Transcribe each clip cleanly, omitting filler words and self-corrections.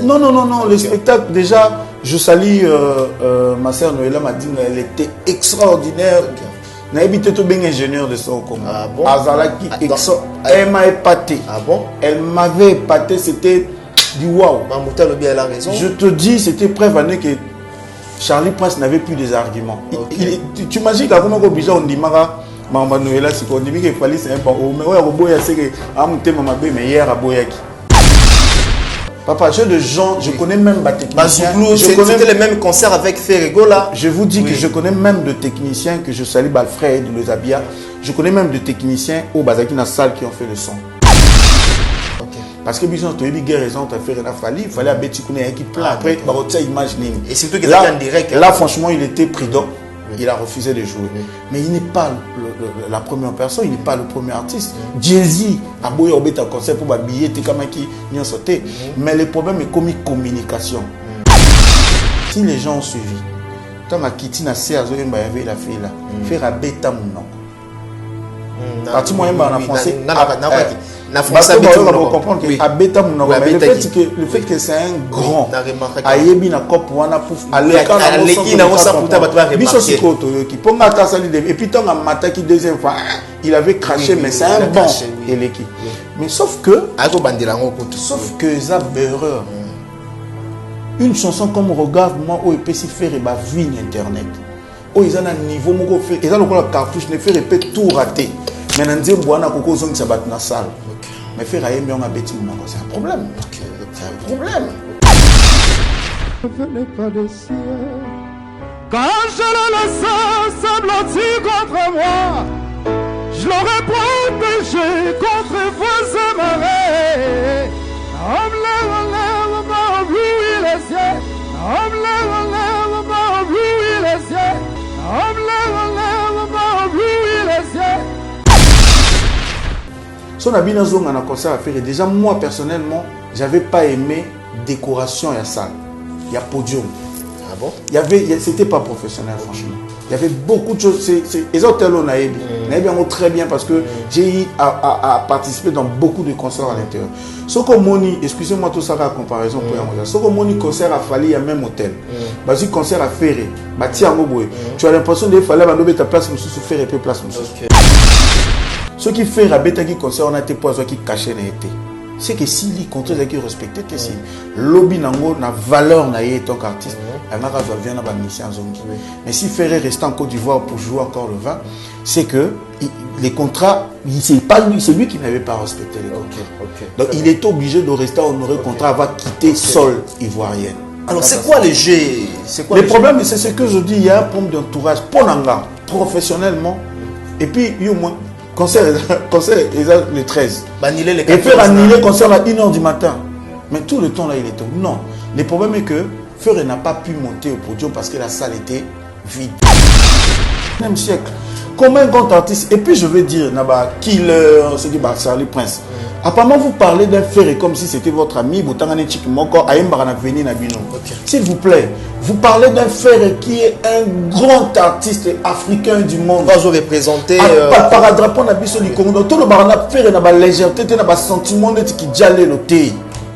scène. Non, le spectacle, déjà, je salue ma sœur Noëlla m'a dit elle était extraordinaire. N'a habité tout bien ingénieur de son commun. Ah bon? Azalaki, elle m'a épaté. Ah bon? Elle m'avait épaté, c'était du waouh. Mamouta Lobi a la raison. Je te dis, c'était preuve année que Charlie Prince n'avait plus des arguments. Okay. Tu imagines comment on dit, on dit, Maman Noëlla, c'est qu'on dit qu'il fallait c'est un bon. Mais ouais, Roboya, c'est que Amouté Mama B, mais hier à Boyaki. Papa, j'ai de gens, je connais même ma technicien. C'était les mêmes concerts avec Ferrego là. Je vous dis que je connais même de techniciens que je salue Balfred de Lozabia. Je connais même de techniciens au Bazaki dans la salle qui ont fait le son. Parce que Bison, tu as eu des raisons, tu as fait Rena Fali, il fallait à Betty Kouné qui plein après, tu as imaginé. Et surtout qu'il était en direct. Là, franchement, il était prudent. Il a refusé de jouer. Mais il n'est pas la première personne, il n'est pas le premier artiste. Jay-Z a beau y avoir un concert pour m'habiller, t'es comme qui n'y a sauté. Mais le problème est comme communication. Si les gens ont suivi, quand ma Kitty n'a pas avait la fille là, faire un bêta mon nom. Parti moyen en français. Parce que on va comprendre que Abeta le fait que c'est un grand ayebi na cop wana pouf aller et puis tant mata qui deuxième fois il avait craché mais c'est un bon eleki mais sauf que ça beurreur une chanson comme regarde-moi où peut s'y faire et ba vie internet où ils ont un niveau moko fait ils ont la cartouche ne fait répéter tout raté mais nan dire boana koko zong ça bat na salle. Mais faire aïe bien c'est un problème. C'est un problème. Venez pas de ciel. Quand je le laisse s'ablantir contre moi, je l'aurais protégé contre vos marées. Embrouiller les yeux. Embrouiller les yeux. Embrouiller les yeux. Son habit dans un concert à faire. Déjà, moi personnellement, j'avais pas aimé décoration et salle. Il y a podium. Ah bon? C'était pas professionnel, franchement. Il y avait beaucoup de choses. Les hôtels, on a aimé. Très bien parce que j'ai eu à participer dans beaucoup de concerts à l'intérieur. Ce que Moni, excusez-moi tout ça, la comparaison pour moi. Ce que Moni concert a fallu, il y a même hôtel. Parce que concert à Ferré, tu as l'impression qu'il fallait avoir ta place, monsieur, faire et puis place, monsieur. Ce qui fait rabeta qui concerne on a été poison qui caché n'a été. C'est que si les contrats qui respectent si lobby nango na valeur na yé tant qu'artiste, elle n'a pas vient dans la mission zone. Mais si Ferré reste en Côte d'Ivoire pour jouer encore le 20, c'est que les contrats, c'est pas lui, c'est lui qui n'avait pas respecté les contrats. Donc il est obligé de rester honoré contrat avant de quitter sol ivoirienne. Alors c'est quoi les jeux? Le problème c'est ce que je dis, il y a un problème d'entourage pour Nanga professionnellement et puis il y a moins concert le 13. Et faire annuler le concert à 1h du matin. Mais tout le temps là, il est tombé. Non. Le problème est que Ferré n'a pas pu monter au podium parce que la salle était vide. 19e siècle. Comme un grand artiste. Et puis je veux dire, Killer, ce qui est Charlie Prince. Apparemment, vous parlez d'un Ferré comme si c'était votre ami. S'il vous plaît, vous parlez d'un Ferré qui est un grand artiste africain du monde. Vous représentez. Paradrapon na biso likongo. Tout le barana Ferré na ba légèreté, na ba sentiment qui dialé le thé.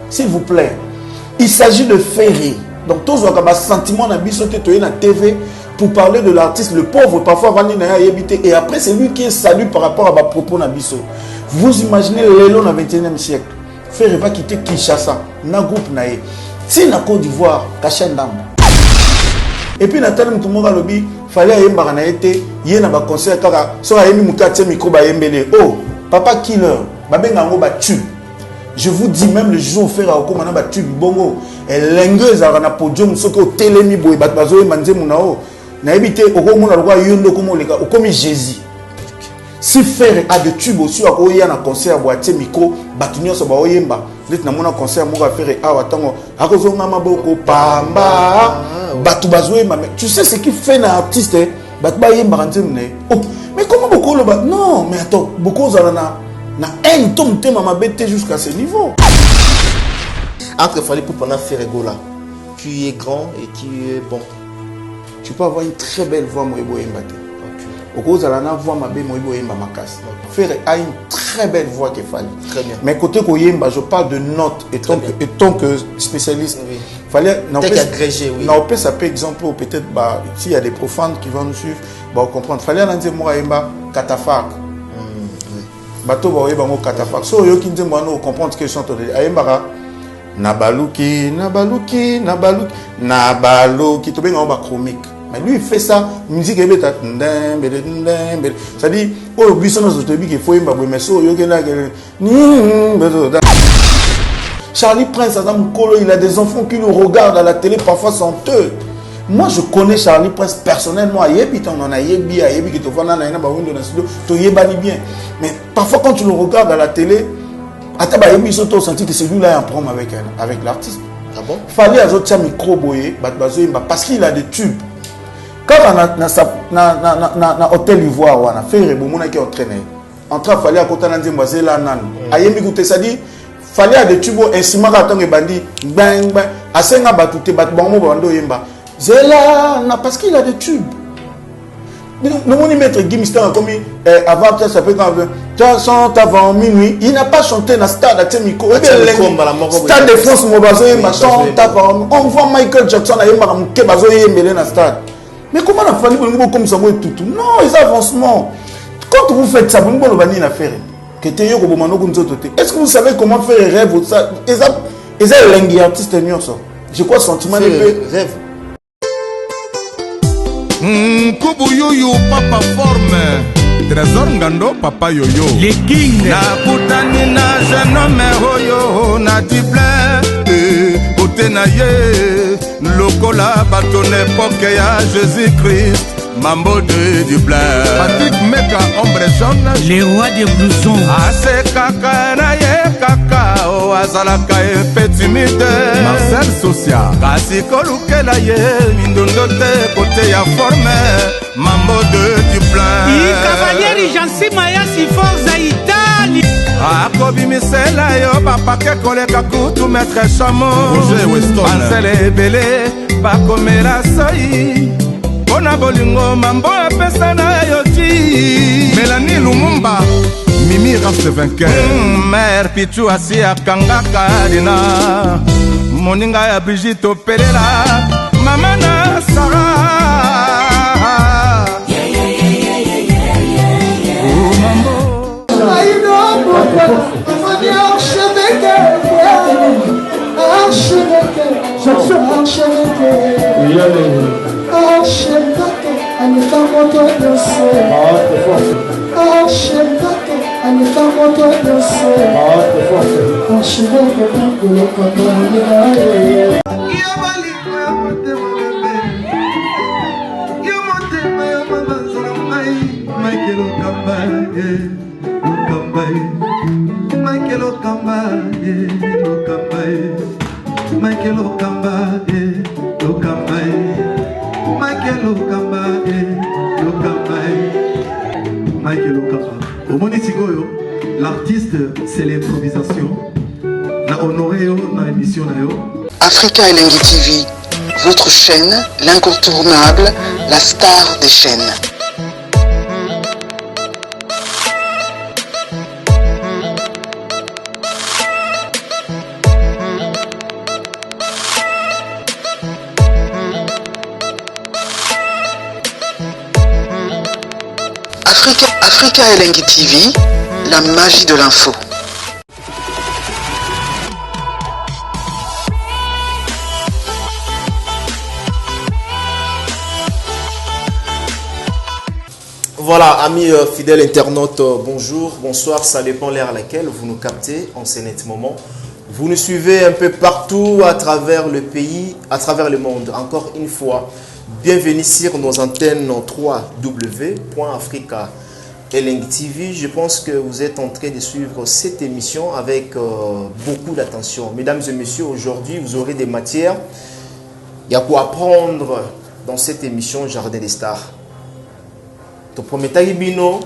S'il vous plaît, il s'agit de Ferré. Donc tous les ba sentiment na biso te na TV pour parler de l'artiste, le pauvre parfois va venir na habiter et après c'est lui qui est salué par rapport à ba propos na biso. Vous imaginez l'élan au XXIe siècle. Ferré va quitter Kinshasa, na groupe naé. Si na Côte d'Ivoire, Kachendam. Et puis Nathalie Moutoumora Lobi, fallait aller à été, il y a un concert, soit à Moukatia micro Bayembele. Oh, papa killer, Babengango battu. Je vous dis même le jour où Ferré a commencé à battu Bongo. Et l'engueuse a un podium, ce que Télémi Boy, Batbazo et Manze Mounao. N'a évité au Romo, le roi Yondo, comme Jésus. Si Ferré a de tubes aussi à Oya na concert boîtier micro batunyo so ba oyemba lit na mona concert mo ga Ferré a watango akozo ngama boko pamba batu bazwe mais tu sais ce qui fait un artiste batu ba yemba kanzemne oh mais comment beaucoup le bat non mais attends beaucoup za na un tom tema mabete jusqu'à ce niveau entre fallait pour pendant Ferré Gola qui est grand et qui est bon tu peux avoir une très belle voix mo ebo yemba. Au cause de la voix ma bé Ferré a une très très belle voix qu'il fallait. Très bien. Mais côté Koyemba, je parle de notes. Et tant que spécialiste, oui. Fallait. Agrégé, oui. Non, ça peut exemple, peut-être, s'il y a des profanes qui vont nous suivre, comprendre. Fallait dire moi, catafalque. Bateau, catafalque. So, yo qui dit moi, nous comprendre ce que je suis en train de dire. Ayemba, Nabaluki, Nabaluki, Nabaluki, Nabaluki, tout bien en bas chromique. Mais lui, il fait ça, musique est bête. C'est-à-dire, oh, buisson, il faut mais so, Charlie Prince, il a des enfants qui le regardent à la télé, parfois sont eux. Moi, je connais Charlie Prince personnellement. Mais parfois, quand tu le regardes à la télé, tu sens que celui-là est en prom avec l'artiste. Ah bon? Il fallait ajouter un micro parce qu'il a des tubes. Quand on a hôtel Ivoire, on a fait un qui entraîné. En train, il fallait à côté de Mboisela Nan. C'est-à-dire, fallait à des tubes, un ciment à temps et bandit, bang, bang, à 5 ans, batouté, batbamo, bando, yemba. Zela, parce qu'il a des tubes. Nous, on y mettre Guy Mister comme avant, ça fait quand même, avant minuit, il n'a pas chanté dans le stade, à Temiko. Stade de France, on voit Michael Jackson à Yemba, Kebazo Yemele dans le stade. Mais comment on a fallu comme ça, tout? Non, les avancements. Quand vous faites ça, vous ne pouvez pas faire. Est-ce que vous savez comment faire un rêve? Ils ont un artiste. Je crois sentiment de rêve. Kubuyoyo papa forme Trésor Ngando papa yoyo les kings na putani na jeune homme hoyo na diplin côté na ye lokola bato n'époque ya Jésus-Christ Mambo de Dublin Patrick Meka ombre jaune les rois des blousons ase kaka na ye kaka o azalaka epe timide Marcel Socia kasi kolukela ye mindondo te kote ya forme Mambo de Dublin i cavalieri Jansi Maya si forza Italie akobimisela yo bapake koleka kutu maître chamo ansele ebele bakomela soi Bona bolingo mambo apesa na yo ti Mélanie Lumumba Mimi reste vainqueur Mère Pichu asi akangaka dina Moninga ya Brigitte Opelela Mama na Sarah Oh mambo L'artiste, c'est l'improvisation. Na honoré na émission na yo. Africa Elengi TV, votre chaîne, l'incontournable, la star des chaînes. Africa Elengi TV, la magie de l'info. Voilà, amis fidèles internautes, bonjour, bonsoir, ça dépend l'heure à laquelle vous nous captez en ce net moment. Vous nous suivez un peu partout à travers le pays, à travers le monde. Encore une fois, bienvenue sur nos antennes www.africa Elengi TV. Je pense que vous êtes en train de suivre cette émission avec beaucoup d'attention. Mesdames et messieurs, aujourd'hui, vous aurez des matières. Il y a quoi apprendre dans cette émission Jardin des Stars. To prometaki bino,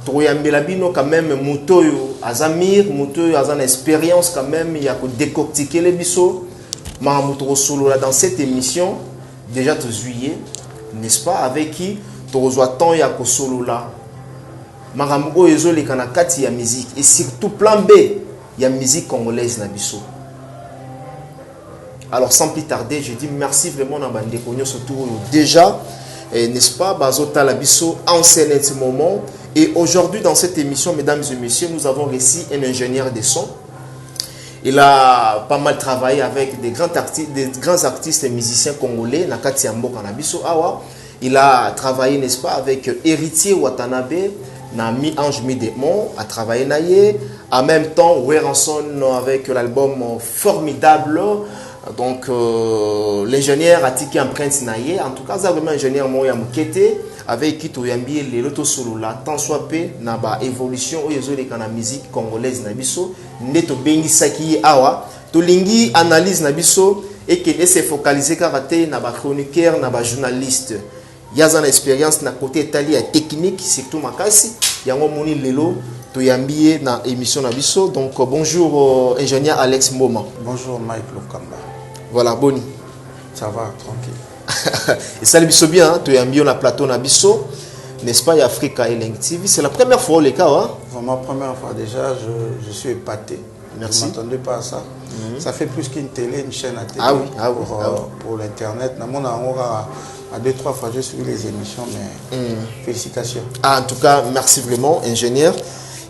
to yambela bino quand même mutoyo azamir, mutoyo azan expérience quand même, il y a que décortiquer les biso. Mahamuto solo là dans cette émission déjà de juillet, n'est-ce pas, avec qui tu reçois tant il y a que solo là. makambo oyo ezoleka na kati ya musique et surtout plan B ya musique congolaise na biso. Alors sans plus tarder, je dis merci vraiment à bandeko surtout déjà n'est-ce pas Bazota Labisso en ce moment. Et aujourd'hui dans cette émission, mesdames et messieurs, nous avons reçu un ingénieur de son. Il a pas mal travaillé avec des grands artistes et musiciens congolais Nakati Mboka Nabiso Awa. Il a travaillé, n'est-ce pas, avec Héritier Watanabe, Nami Ange Midemont, a travaillé naïe. En même temps, Weranson avec l'album Formidable. Donc, l'ingénieur a tiqué empreinte naïe. En tout cas, c'est vraiment ingénieur Moya Mukete avec qui tu yambi les loto solo la tant soit pe na ba évolution oyezo les kana musique congolaise nabiso neto bengi saki awa to lingi analyse nabiso et que se focaliser karaté na ba chroniqueur na ba journaliste yaza expérience na côté itali technique surtout makasi yango moni lelo to yambi na émission nabiso. Donc bonjour ingénieur Alex Mboma. Bonjour Mike Lokamba. Voilà, Boni. Ça va, tranquille. Et ça, le biso bien, tu es bien na plateau na biso, n'est-ce pas, Africa et Link TV. C'est la première fois le cas, hein? Ma première fois déjà, je suis épaté. Merci. Je ne m'attendais pas à ça. Ça fait plus qu'une télé, une chaîne à télé. Ah oui, pour l'internet. À 2-3 fois, j'ai suivi les émissions, mais félicitations. Ah, en tout cas, merci vraiment, ingénieur.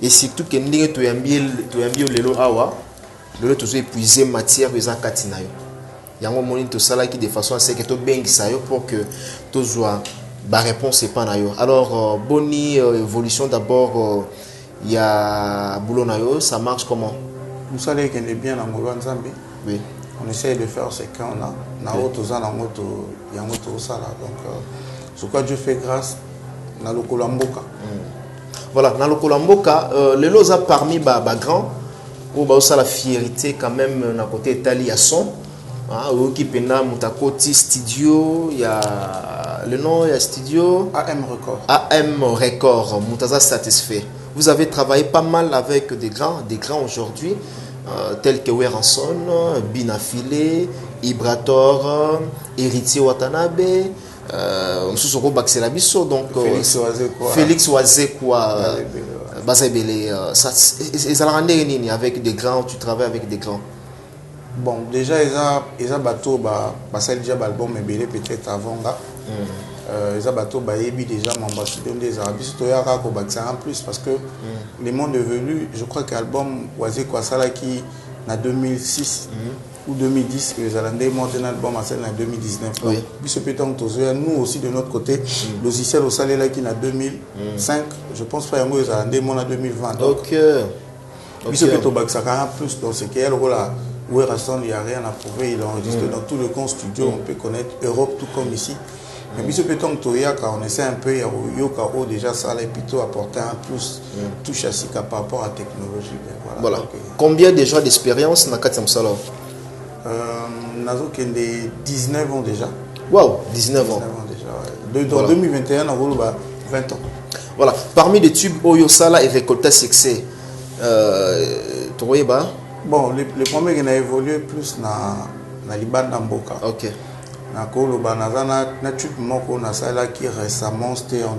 Et surtout que tu es bien le awa, le tu as épuisé matière aux akatinayo. Il y a un moment où ça qui de façon à ce que tu bien pour que tu sois la réponse est pas nayo. Alors bonne évolution d'abord il y a boulot nayo, ça marche comment? Vous savez qu'on est bien dans Moloan Zambi. Oui. On essaye de faire ce qu'on a. Na auto za na moto ya moto ça là. Donc ce quoi Dieu fait grâce na lokolamboka. Voilà, na lokolamboka les loza parmi ba grand ou ba ça la fierté quand même na côté Italie à son. Qui pena Mutakoti studio, il y a le nom, il y a studio AM Record. AM Record, Mutaza satisfait. Vous avez travaillé pas mal avec des grands aujourd'hui, tels que Weranson, Binafile, Ibrator, Héritier Watanabe, Msusoko Baxelabiso, donc Félix Wazekwa, Bazebele. Ça l'a rendu avec des grands, tu travailles avec des grands. Bon, déjà, ils ont bateau, ça déjà l'album mais peut-être avant là. Ils ont bateau, déjà m'ambassadeur des Arabes. Surtout en plus parce que le monde est venu. Je crois que l'album Wazé Kwasala qui en 2006 ou 2010, les Hollandais montent un album à celle en 2019. Oui. Nous aussi de notre côté, le logiciel au salaire là qui en 2005, je pense pas que les Hollandais montent en 2020. Donc, plus dans ce qui est le rôle là. Où il n'y a rien à prouver, il a enregistré dans tout le grand studio, on peut connaître Europe tout comme ici. Mais si on essaie un peu, déjà ça allait plutôt apporter un plus tout châssis par rapport à la technologie. Voilà. Combien déjà d'expérience dans Katsam Salo? Nazo qui a 19 ans déjà. Waouh, 19 ans déjà. Dans 2021, on a 20 ans. Voilà. Parmi les tubes Oyo Sala et récolté succès, tu vois, bon, le premier qui a évolué plus dans Liban d'Amboka. Ok. Na tube moko na sala qui récemment c'était en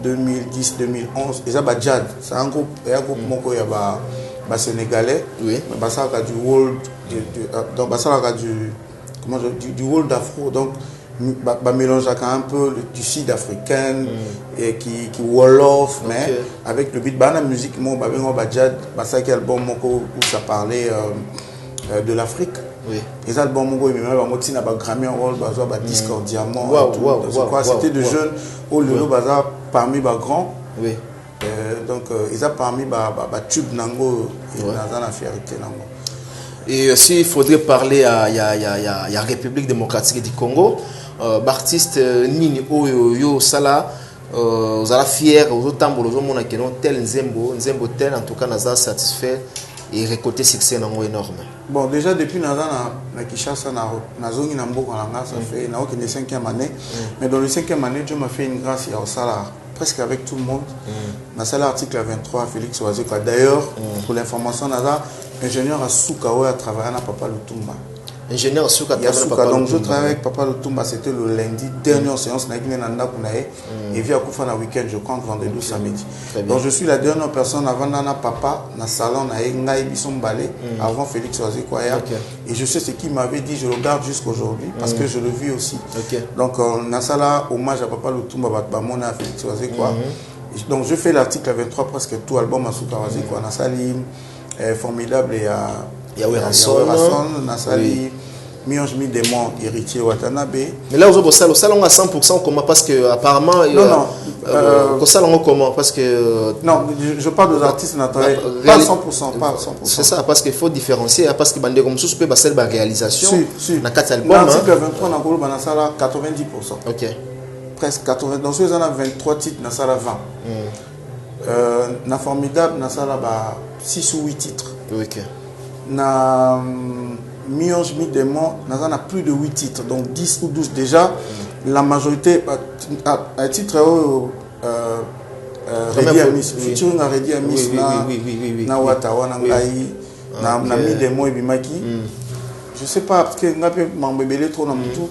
2010-2011. Ils ont Bajad. C'est un groupe moko ya ba sénégalais. Oui. Mais ça a du world donc ça a du world afro donc mélange un peu du sud africain et qui wolof mais avec le beat la musique mo Bajad ça qui album moko où ça parlait de l'Afrique. Oui. Les albums moko mais même moti na ba Grammy Award ba disque en diamant. C'était de jeunes au le bazar parmi ba grands. Oui. Donc ils ont parmi ba tube nango dans la fierté nango. Et s'il faudrait parler à la République démocratique du Congo, l'artiste Nini Oyo Sala, vous allez fier, vous allez tel Nzembo tel, en tout cas, nous sommes satisfaits et récolter succès énorme. Bon, déjà depuis Nazana, Kinshasa, Nazongi Nambo, ça fait une 5e année. Mais dans le 5e année, Dieu m'a fait une grâce au salaire. Presque avec tout le monde. Dans l'article 23, Félix Wazekwa. D'ailleurs, pour l'information, Naza, ingénieur à Soukawa a travaillé à Papa Lutumba. ingénieur Souka. Donc je travaille avec Papa Lutumba, c'était le lundi, dernière séance, et via Koufana week-end, je compte vendredi ou samedi. Donc je suis la dernière personne avant Nana Papa, dans le salon, avant Félix Oazekwaya. Et je sais ce qu'il m'avait dit, je le garde jusqu'aujourd'hui, parce que je le vis aussi. Donc Nasala, hommage à Papa Lutumba, Batbamona, Félix Oazekwaya. Donc je fais l'article 23, presque tout album à Souka Oazekwaya, Nasali, formidable, et à Yahweh Rasson, Nasali. Mionge mi démon héritier Watanabe. Mais là, au salon à 100% comment? Parce que apparemment, au salon comment? Parce que non, je parle des artistes naturels. Pas 100%, pas 100%. C'est ça, parce qu'il faut différencier, parce que bande comme ça, peut passer la réalisation. Dans 4 albums. L'article 23 dans Golo Banasala 90%. Ok. Presque 80. Dans ceux là 23 titres Nasala 20. Na formidable Nasala 6 ou 8 titres. Ok. Na Mionge mi démon, on a plus de 8 titres, donc 10 ou 12 déjà. La majorité, à titre Redi Amis, featuring à Redi Amis, na Watawa, na Ngai, na mi démon et Bimaki. Je sais pas, parce que n'a pas m'embêter trop dans tout,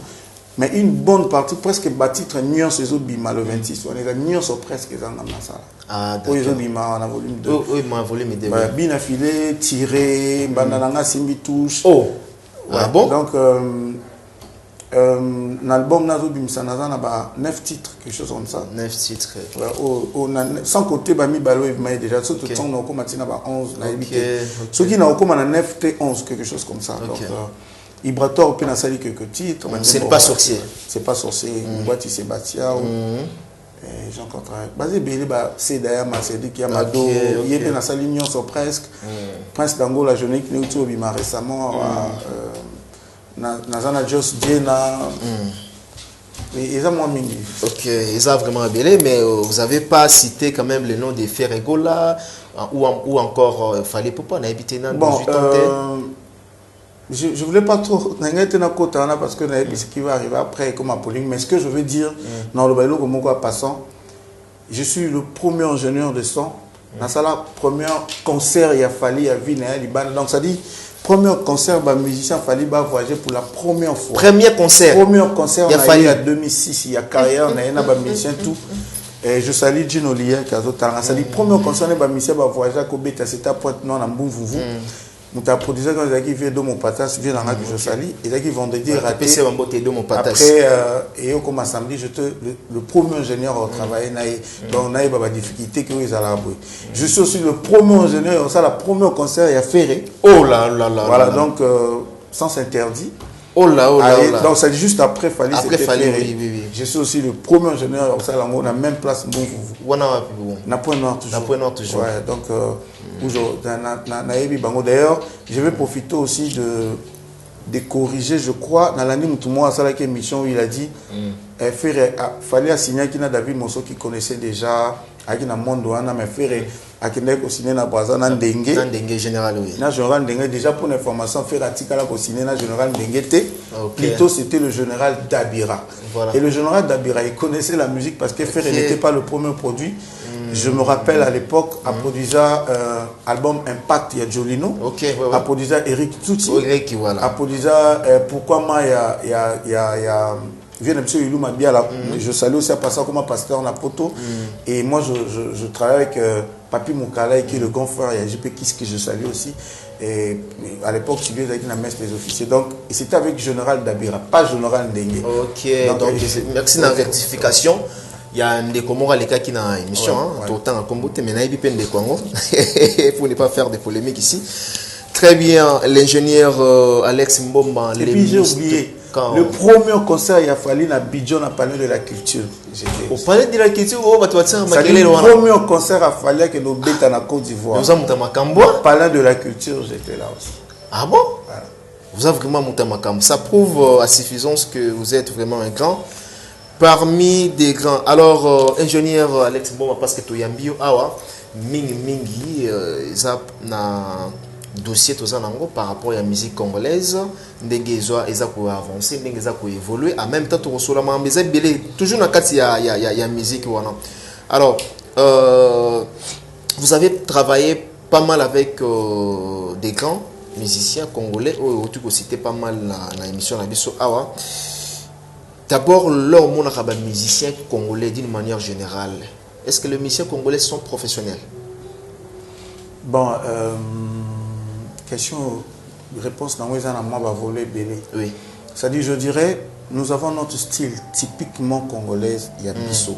mais une bonne partie, presque titre nuance les autres Bima le 26. On est à nuance presque dans ça. Ah, d'accord. Oui, Bima, on a volume 2. Oui, ma volume 2. Bina filé, tiré, banana simbi touche. Oh! Ouais. Ah bon? Donc, l'album Nazo Bimsanazan a 9 titres, quelque chose comme ça. 9 titres. Ouais, sans côté, Bami Balo et Maï déjà, tout le temps, on a encore 11. Ceux qui n'ont encore 9 T11, quelque chose comme ça. Donc, Ibrator, on a sali quelques titres. C'est pas sorcier. C'est pas sorcier. Boati Sebatia. J'ai encore travaillé. Basé Bélé, c'est d'ailleurs Macédie qui a Mado. Il y a une salle union sur presque. Prince d'Angola, je n'ai que nous bima récemment. Nazana Jos Diena. Et ils ont moins mis. Ok, ils ont vraiment Bélé, mais vous n'avez pas cité quand même le nom des Ferregola ou encore Fallait Popa, on a habité dans 18 ans. Je ne voulais pas trop parce que ce qui va arriver après comme à Pauline, mais ce que je veux dire dans le bailo comme quoi passant, je suis le premier ingénieur de son. Dans ça là, premier concert il a fallu à Liban. Donc ça dit premier concert bah musicien fallu va voyager pour la première fois. Premier concert il a fallu à 2006 il y a carrière on a un musicien tout. Et je salue Gino Lier qui a d'autres. Ça dit premier concert bah musicien va voyager à Kobeta c'était à Pointe-Noire dans Bouvou. Nous avons produit quand ils vient de mon patas, vient dans la que je salue, et là qui vendredi raté. Après, et comme samedi, le premier ingénieur au travail, donc on a eu des difficultés que vous allez avoir. Je suis aussi le premier ingénieur, ça la première concert, il y a Ferré. Oh là là là. Voilà, donc sans interdit. Oh là, oh là, oh là. Donc c'est juste après Fali. Après Fali, oui. Je suis aussi le premier ingénieur au salon, on a même place bon vous. Na point noir toujours. Na point noir toujours. Ouais, donc d'ailleurs, je vais profiter aussi de corriger, je crois, dans l'année où tout le monde a fait la émission où il a dit fallait signer qu'il y a David Mosso qui connaissait déjà, avec un monde mais faire à qui n'est signé dans Brazza, dans Dengue général, oui. Dans général Dengue, déjà pour l'information, faire article à signer dans général Dengue, plutôt c'était le général Dabira. Voilà. Et le général Dabira, il connaissait la musique parce que Ferré n'était pas le premier produit. Je me rappelle à l'époque, à produire album Impact, il y a Jolino. À produire Eric Tuti. À produire Pourquoi moi, il y a monsieur Ilou Mabia, je salue aussi à passer comme pasteur en Poto. Et moi, je travaille avec Papi Moukala, qui est le grand frère, il y a JP Kiss que je salue aussi. Et à l'époque, tu viens avec la messe des officiers. Donc, c'était avec Général Dabira, pas Général Ndengue. Ok, donc merci de la rectification. Il y a des Comores les cas qui dans l'émission, tout le temps à Kombote, mais il y a des Congo pour ne pas faire de polémiques ici. Très bien, l'ingénieur Alex Mbomba. Et puis j'ai oublié, le premier concert, il a fallu à Bidjon à parler de la culture. Au palais de la culture, le premier concert a fallu que nous bêtes en Côte d'Ivoire. Nous avons parlant de la culture, j'étais là aussi. Ah bon? Voilà. Vous avez vraiment monté Makam. Ça prouve à suffisance que vous êtes vraiment un grand. Parmi des grands. Alors, ingénieur Alex Mbomba, parce que tu as un awa, mingi, ça na dossier par rapport à la musique congolaise, ils ont avancé, ils ont évolué. En même temps, toujours dans la carte, il y a musique. Alors, vous avez travaillé pas mal avec des grands. musiciens congolais, tu peux citer pas mal dans l'émission Nabiso Awa. D'abord, leur monde a musiciens congolais d'une manière générale. Est-ce que les musiciens congolais sont professionnels? Bon, question, réponse dans les moi va voler belé. Oui. C'est-à-dire, je dirais, nous avons notre style typiquement congolais, il y a Bisso.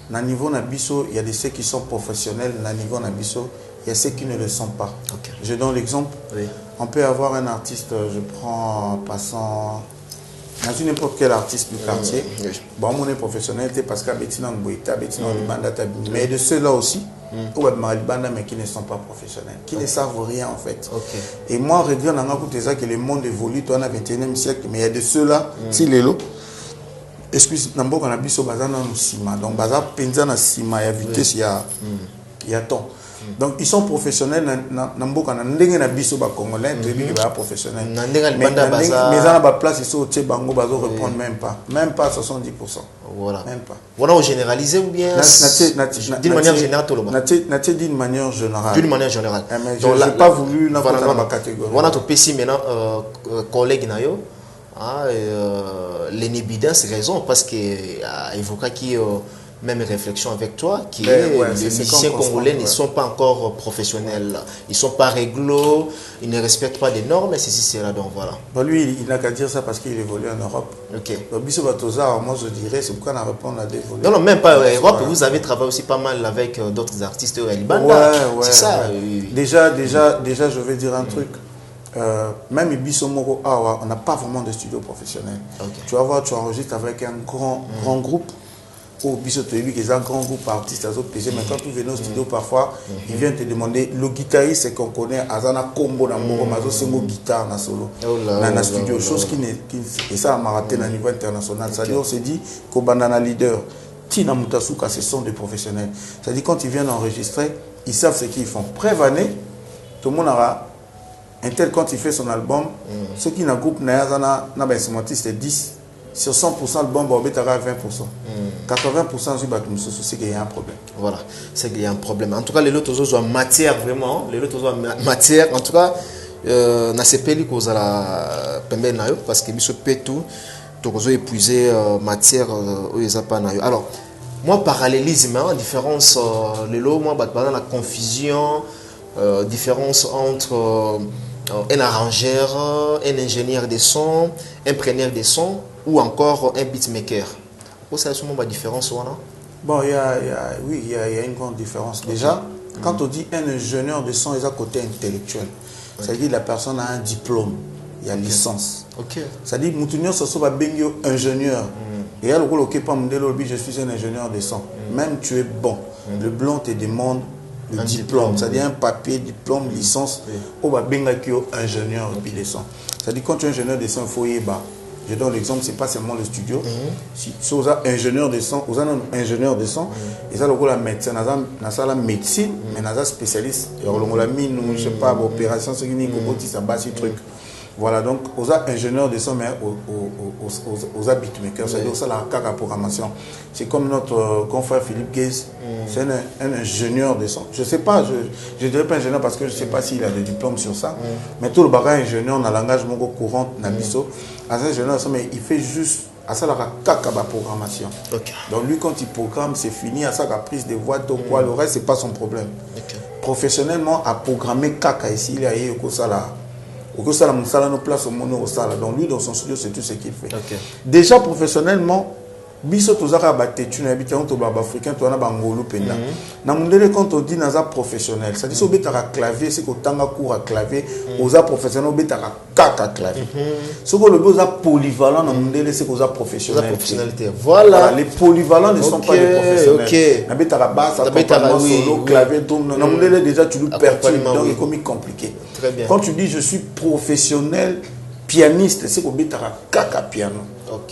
Dans le niveau Nabiso, il y a ceux qui sont professionnels, dans le niveau Nabiso, il y a ceux qui ne le sont pas. Okay. Je donne l'exemple. Oui. On peut avoir un artiste, je prends en passant, dans n'importe quel artiste du quartier. Oui. Bon, on est professionnel, parce qu'il y a Bettina Ngboïta, Bettina Libanda, mais de ceux-là aussi, mais qui ne sont pas professionnels, qui ne savent rien en fait. Okay. Et moi, regarde que le monde évolue, on a 21e siècle, mais il y a de ceux-là, si les lots, excuse, on a biso bazana no sima, donc baza penza na sima, il y a vitesse, il y a temps. Donc ils sont professionnels namboka na ndenge na biso ba congolais depuis que ba professionnel. Mais à la place ils sont au bango bazo répondre même pas 70%. Voilà. Même pas. Voilà, on génalisait ou bien d'une manière générale tout le monde. D'une manière générale. D'une manière générale. Je n'ai pas voulu dans la catégorie. Voilà to PC maintenant collègue nayo. L'évidence raison parce que évoquer qui même réflexion avec toi qui les musiciens congolais ne sont pas encore professionnels, ils ne sont pas réglo, ils ne respectent pas des normes et ceci cela donc voilà. Bon, lui il n'a qu'à dire ça parce qu'il évolue en Europe. Ok. Donc Bisso Batoza, moi je dirais c'est pourquoi on a répondu à d'évoluer. Non même pas Europe, vous avez travaillé aussi pas mal avec d'autres artistes à Libanda. C'est ça. Déjà je vais dire un truc. Même Bisso Moko Awa, on n'a pas vraiment de studio professionnel. Okay. Tu vas voir, tu enregistres avec un grand groupe. Ou Bisso Toyebi, qui est un grand groupe artiste, mais quand tu viens au studio, parfois, ils viennent te demander le guitariste, c'est qu'on connaît, Azana Combo dans Moko, Mazo Sengo guitare dans solo. Dans le studio, chose qui et ça a marathé à niveau international. C'est-à-dire, on s'est dit qu'au bandana leader, Tina Mutasuka, ce sont des professionnels. C'est-à-dire, quand ils viennent enregistrer, ils savent ce qu'ils font. Prévané, tout le monde aura. Un tel, quand il fait son album, ceux qui n'ont groupe n'a c'est 10. Sur 100%, l'album va être à 20%. 80%, c'est qu'il y a un problème. Voilà, c'est qu'il y a un problème. En tout cas, les autres ont matière, vraiment. Les autres ont matière. En tout cas, na sepeli ko la pembe na yo parce que biso petu to ko épuiser matière au ezapa na yo. Alors, moi parallélisme, différence les lots, moi dans la confusion, différence entre un arrangeur, un ingénieur de son, un preneur de son ou encore un beatmaker. Vous savez sûrement la différence ou non? Bon, il y a une grande différence. Déjà, quand on dit un ingénieur de son, il y a un côté intellectuel. C'est-à-dire que la personne a un diplôme, il y a licence. C'est-à-dire que ce soit un ingénieur. Et là, je suis un ingénieur de son. Même tu es bon. Le blanc te demande le diplôme, c'est-à-dire un papier, diplôme, licence, ou ingénieur de son. C'est-à-dire quand tu es ingénieur de son, il faut y aller. Je donne l'exemple, ce n'est pas seulement le studio. Si vous êtes ingénieur de son, vous êtes un ingénieur de son, et ça, vous êtes médecin, vous êtes la médecine, mais vous êtes spécialiste. Vous êtes mine, je ne sais pas, opération, c'est un truc. Voilà, donc, vous êtes ingénieur de son, mais aux beatmakers, c'est-à-dire ça la caca programmation. C'est comme notre confrère Philippe Gaze, c'est un ingénieur de son. Je ne sais pas, je ne dirais pas ingénieur parce que je ne sais pas s'il a des diplômes sur ça, mais tout le bagage ingénieur dans le langage courant, Nabiso, un ingénieur, mais il fait juste à ça la caca programmation. Donc lui, quand il programme, c'est fini, à ça la prise de voix, donc quoi, le reste, ce n'est pas son problème. Professionnellement, à programmer caca ici, il y a eu ça là. Donc lui dans son studio c'est tout ce qu'il fait. Déjà professionnellement biso tozaka batetu na habitant to baba africain to na bangolo penda na mundele quand on dit naza professionnel ça dit so betaka clavier c'est ko tanga cours à clavier oza professionnel betaka kaka clavier so ko le besoin polyvalent na mundele c'est ko za professionnel professionnalité voilà les polyvalents ne sont pas des professionnels na betaka basse accompagnement solo clavier tout na mundele déjà tu le perturbes donc c'est comme compliqué. Quand tu dis je suis professionnel pianiste, c'est qu'on betara kaka piano.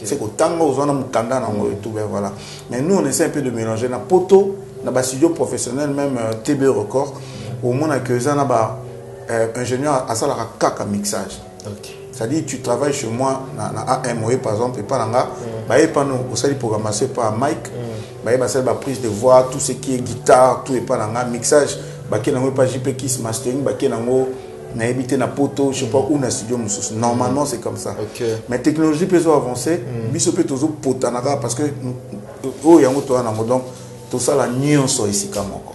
C'est qu'on tango aux zones mukanda et tout voilà. Mais nous on essaie un peu de mélanger na poto, na ba studio professionnel même TB record au moins que ça na ba ingénieur à ça la kaka mixage. C'est-à-dire tu travailles chez moi na AMOE par exemple et pas là bah et pas nous au sali programmation par mic, bah et ça ba prise de voix, tout ce qui est guitare, tout et pas là mixage, bah qui n'a pas JP Kiss mastering, bah qui n'a na habité na poto, je sais pas où na studio mususu. Normalement c'est comme ça. Okay. Mais technologie peut avancer, biso peut toujours potanaka parce que oh yango to na donc tout ça la nyonso ici kamoko.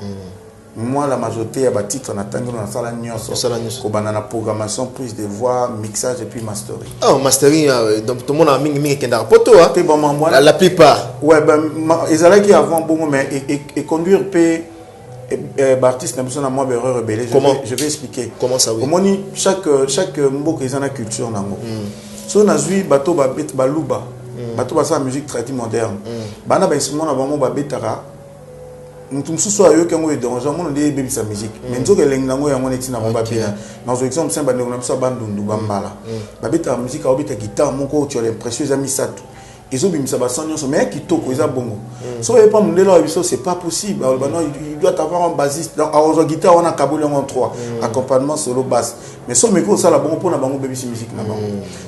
Moi la majorité ya ba titre na tango na sala nyonso. Ko banana programmation, prise de voix, mixage et puis mastering. Oh, mastering donc tout le monde a mingi kenda poto hein. La plupart. Ouais ben ils allaient qui avant bon mais et conduire peut artiste n'a besoin de moi rebelle. Je vais expliquer. Comment ça oui? Comment chaque mot qu'ils ont la culture nango. So na zui bateau ba bet baluba. Bateau ba sa musique très moderne. Bana ba instrument na bango ba betara. Mutum susu ayo kango e dérangeant mon de baby sa musique. Mais nzoke leng nango ya ngone tina ba pina. Dans exemple simple ba na biso bandundu bambala. Ba betara musique a obita guitare moko tu as l'impression ils a mis ça tout. Ils ont mis ça bas sans mais qui toko ils a bongo. So et pas mon là c'est pas possible. Il doit avoir un bassiste donc à guitare on a kabole en 3 accompagnement solo basse. Mais so meko ça la bongo pour na bango baby sa musique na bango.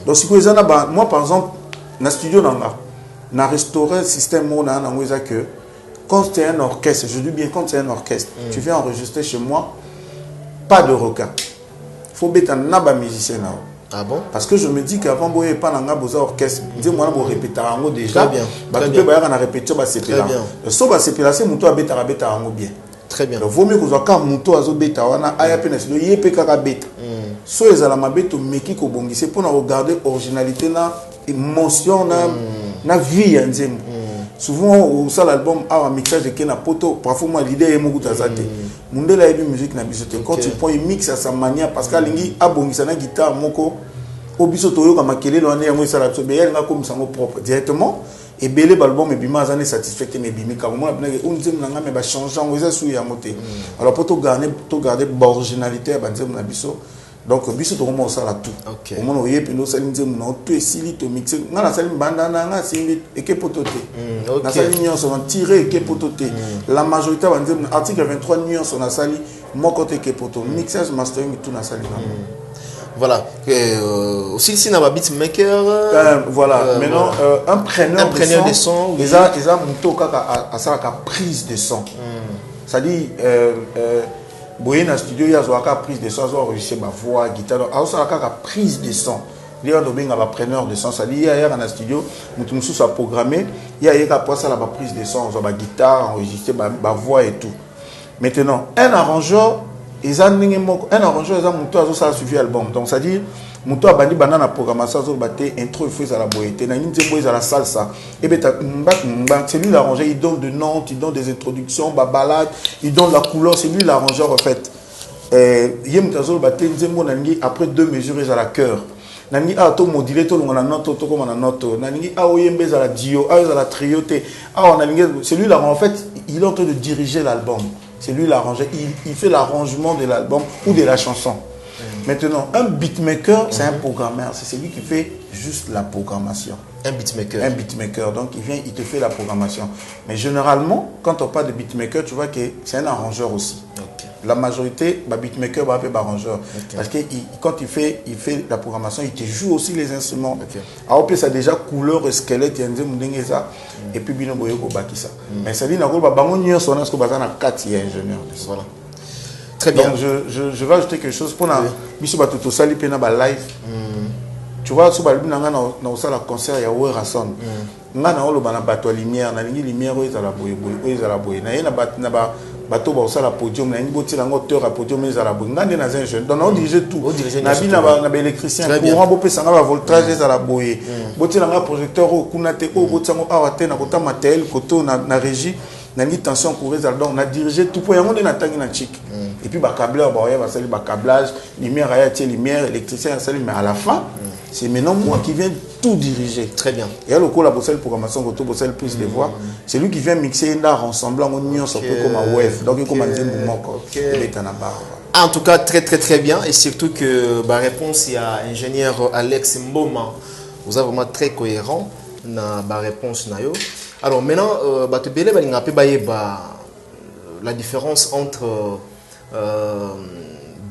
Donc si vous avez moi par exemple na studio nanga na restaurer système mon na ngoza que quand c'est un orchestre, je dis bien quand c'est un orchestre, tu viens enregistrer chez moi, pas de requin. Il faut mettre un naba musicien là. Ah bon? Parce que je me dis qu'avant boye pas nanga boza orchestre, dis-moi on répéter ango déjà. Très bien. Bah tu peux ba na répéter ba c'est là. Le so ba c'est là c'est muto abeta ango bien. Très bien. Donc vaut mieux que zo ka muto azo beta wana aya pe na silo yepe kaka beta. So ezala mabeto meki ko bongise pour na regarder originalité na émotion na vie ya nzembo. Souvent au seul album un mixage de Kena Poto parfois moi l'idée est beaucoup d'azate mundela et musique na bisote quand tu prends il mixe à sa manière parce qu'alingi abongisa na guitare moko au bisoto yo kama kelele wana yango ça la sobe elle nga comme sango propre directement et belé l'album et bima azane satisfait mais bimi comme moi on dit nanga mais ba changer on eza sou ya moté alors pour to garder originalité ba nzem na biso. Donc biso to comment ça la tout au moment où yepi no sali nzemu na to esili to mixer nga na sali mbanda na nga simbi eke potote na sali nyonso on tirer eke potote la majorité ba nzemu article 23 nyonso na sali moko te eke poto mixage mastering tout na sali na voilà aussi si na ba beatmaker voilà maintenant un preneur de son ils a muto kaka à ça la prise de son ça dit boye na studio ya zo aka prise de son zo enregistrer ma voix guitare alors ça aka prise de son Léon Dobinga va preneur de son ça dit hier dans studio mutu musu soit programmé il y a ka pour ça la prise de son zo ba guitare enregistrer ma voix et tout maintenant un arrangeur ils ont un arrangeur ils ont mutu azo ça suivi album donc ça dit mutu abandi banana programmation zo baté intro il faut ça la boyete na nzembo boy za la salsa et beta c'est lui l'arrangeur il donne de notes il donne des introductions ba balade il donne la couleur c'est lui l'arrangeur en fait yem tazo baté nzembo nangi après 2 mesures ils à la cœur nangi a to moduler to ngona note to comme na note nangi a oyembe za la dio a za la trioté a on a c'est lui l'arrangeur en fait il est en train de diriger l'album c'est lui l'arrangeur il fait l'arrangement de l'album ou de la chanson. Maintenant, un beatmaker, c'est un programmeur. C'est celui qui fait juste la programmation. Un beatmaker. Un beatmaker. Donc, il vient, il te fait la programmation. Mais généralement, quand on parle de beatmaker, tu vois que c'est un arrangeur aussi. Okay. La majorité, le beatmaker va faire arrangeur. Okay. Parce que quand il fait la programmation, il te joue aussi les instruments. Okay. Alors, puis, ça déjà couleur, squelette, et puis, bino boyo ko bakisa. Mais ça dit, il y a ingénieur. Voilà. Très bien. Donc je vais ajouter quelque chose pour na biso ba tout sali pena ba live. Tu vois so ba libina nga na osala concert ya Werason. Nga na olo bana bato lumière na lingi lumière o ezala boye ezala boye. Na yena na ba bato ba osala podium na ngiboti la ngoteur à podium ezala boye. Nga na un jeune. Donc on dirige tout. Na bina na ba électricien courant bo pesa nga ba voltage ezala boye. Boti la nga projecteur o kuna te o botango awate na kota matériel koto na régie. Nani tension courir donc on a dirigé tout pour y avoir na tangi na chic et puis ba câbleur ba va salir ba câblage lumière à tirer lumière électricien à salir mais à la fin c'est maintenant moi qui viens tout diriger. Très bien. Et alors le bossel programmation auto bossel prise de voix c'est lui qui vient mixer un art ensemblant on union un peu comme un wave donc comme un moko en tout cas très bien et surtout que ma réponse il y a ingénieur Alex Mboma vous êtes vraiment très cohérent na ma réponse na yo. Alors maintenant, la différence entre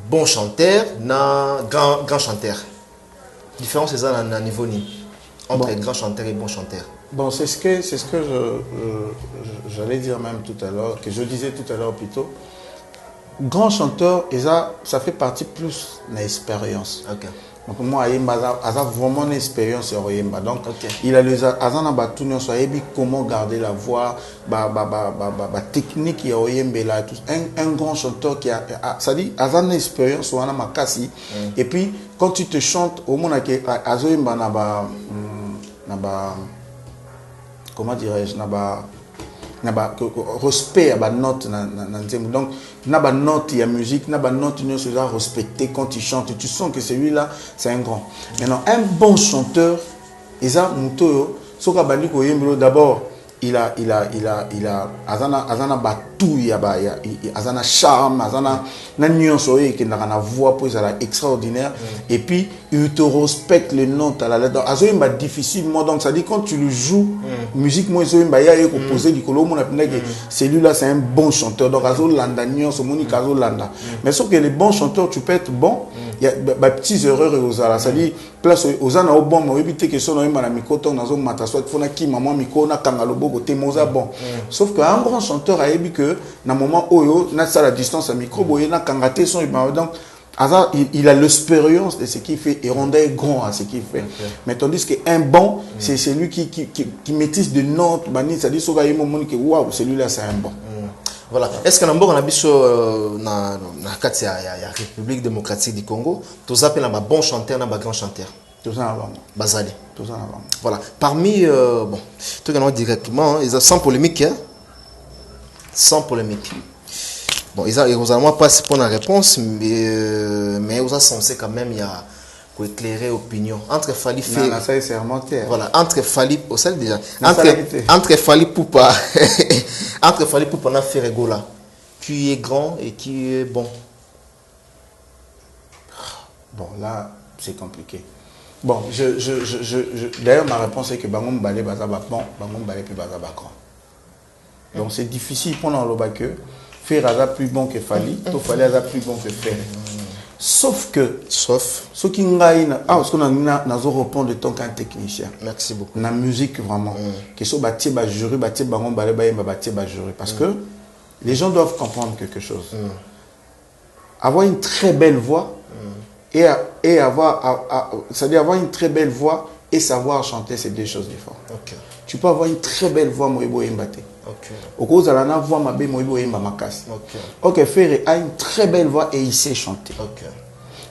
bon chanteur et grand chanteur. La différence est à un niveau entre grand chanteur et bon chanteur. Bon, c'est ce que j'allais dire même tout à l'heure, que je disais tout à l'heure plutôt. grand chanteur, ça fait partie plus de l'expérience. Ok. Donc moi, Ayemba a vraiment une expérience sur Ayemba. Donc il a les azana batuno so ebi comment garder la voix, technique ya Ayemba là tout. Un grand chanteur qui a ça dit azana expérience wana makasi. Et puis quand tu te chantes au monde que Azoyemba na ba comment dirais-je na ba respect à la note donc na ba note il y a musique na ba note nous se respecter quand il chante tu sens que celui-là c'est un grand. Maintenant un bon chanteur Eza Muto soka bandi ko yembelo d'abord il a azana batu ya azana charme azana na nuance oye qui na voix pour ça extraordinaire et puis il te respecte les notes à la lettre azoyemba difficilement donc ça dit quand tu le joues musique moi azoyemba ya ko poser likolo mon apena que celui-là c'est un bon chanteur donc azolanda nuance moni azolanda mais sauf que les bons chanteurs tu peux être bon il y a des petites erreurs aux ala ça dit place aux ana au bon mais éviter que son oyemba na mikoto nazo mata soit fona ki maman miko na kangalobo côté moza bon sauf que un grand chanteur a ébi que na moment oyo na ça la distance à micro boye na kangaté son donc il a l'expérience de ce qu'il fait et rendait grand à ce qu'il fait. Mais tandis qu'un bon c'est celui qui maîtrise de notes bani ça dit so ga yemo moni que waouh celui-là c'est un bon. Voilà. Est-ce que on a biso na kati ya République démocratique du Congo, tous appellent un bon chanteur, un grand chanteur. Tous en avant. Bazali. Tous en avant. Voilà. Parmi bon, tout le monde directement, ils ont sans polémique hein. Sans polémique. Bon, ils ont pas pour la réponse mais ils ont censé quand même il y a pour éclairer opinion entre Fally fait ça c'est remonté. Voilà, entre Fally au sel déjà. Entre Fally Poupa entre Fally Poupa na Ferregola. Qui est grand et qui est bon. Bon, là c'est compliqué. Bon, d'ailleurs ma réponse est que Bangom Balé Bazaba bon, Bangom Balé puis Bazaba grand. Donc c'est difficile pendant le bac que faire Aza plus bon que Fally, tout Fally Aza plus bon que Ferre. Sauf ce qui ngaïna parce qu'on a répondre de tant qu'un technicien. Merci beaucoup. La musique vraiment que so bâti ba jury bâti Bangom Balé bâti ba jury parce que les gens doivent comprendre quelque chose. Avoir une très belle voix et avoir c'est-à-dire avoir une très belle voix et savoir chanter, c'est deux choses différentes. Tu peux avoir une très belle voix moyebo embate. Au cause à la voix mabé moyebo emba makasi. OK, Ferré a une très belle voix et il sait chanter.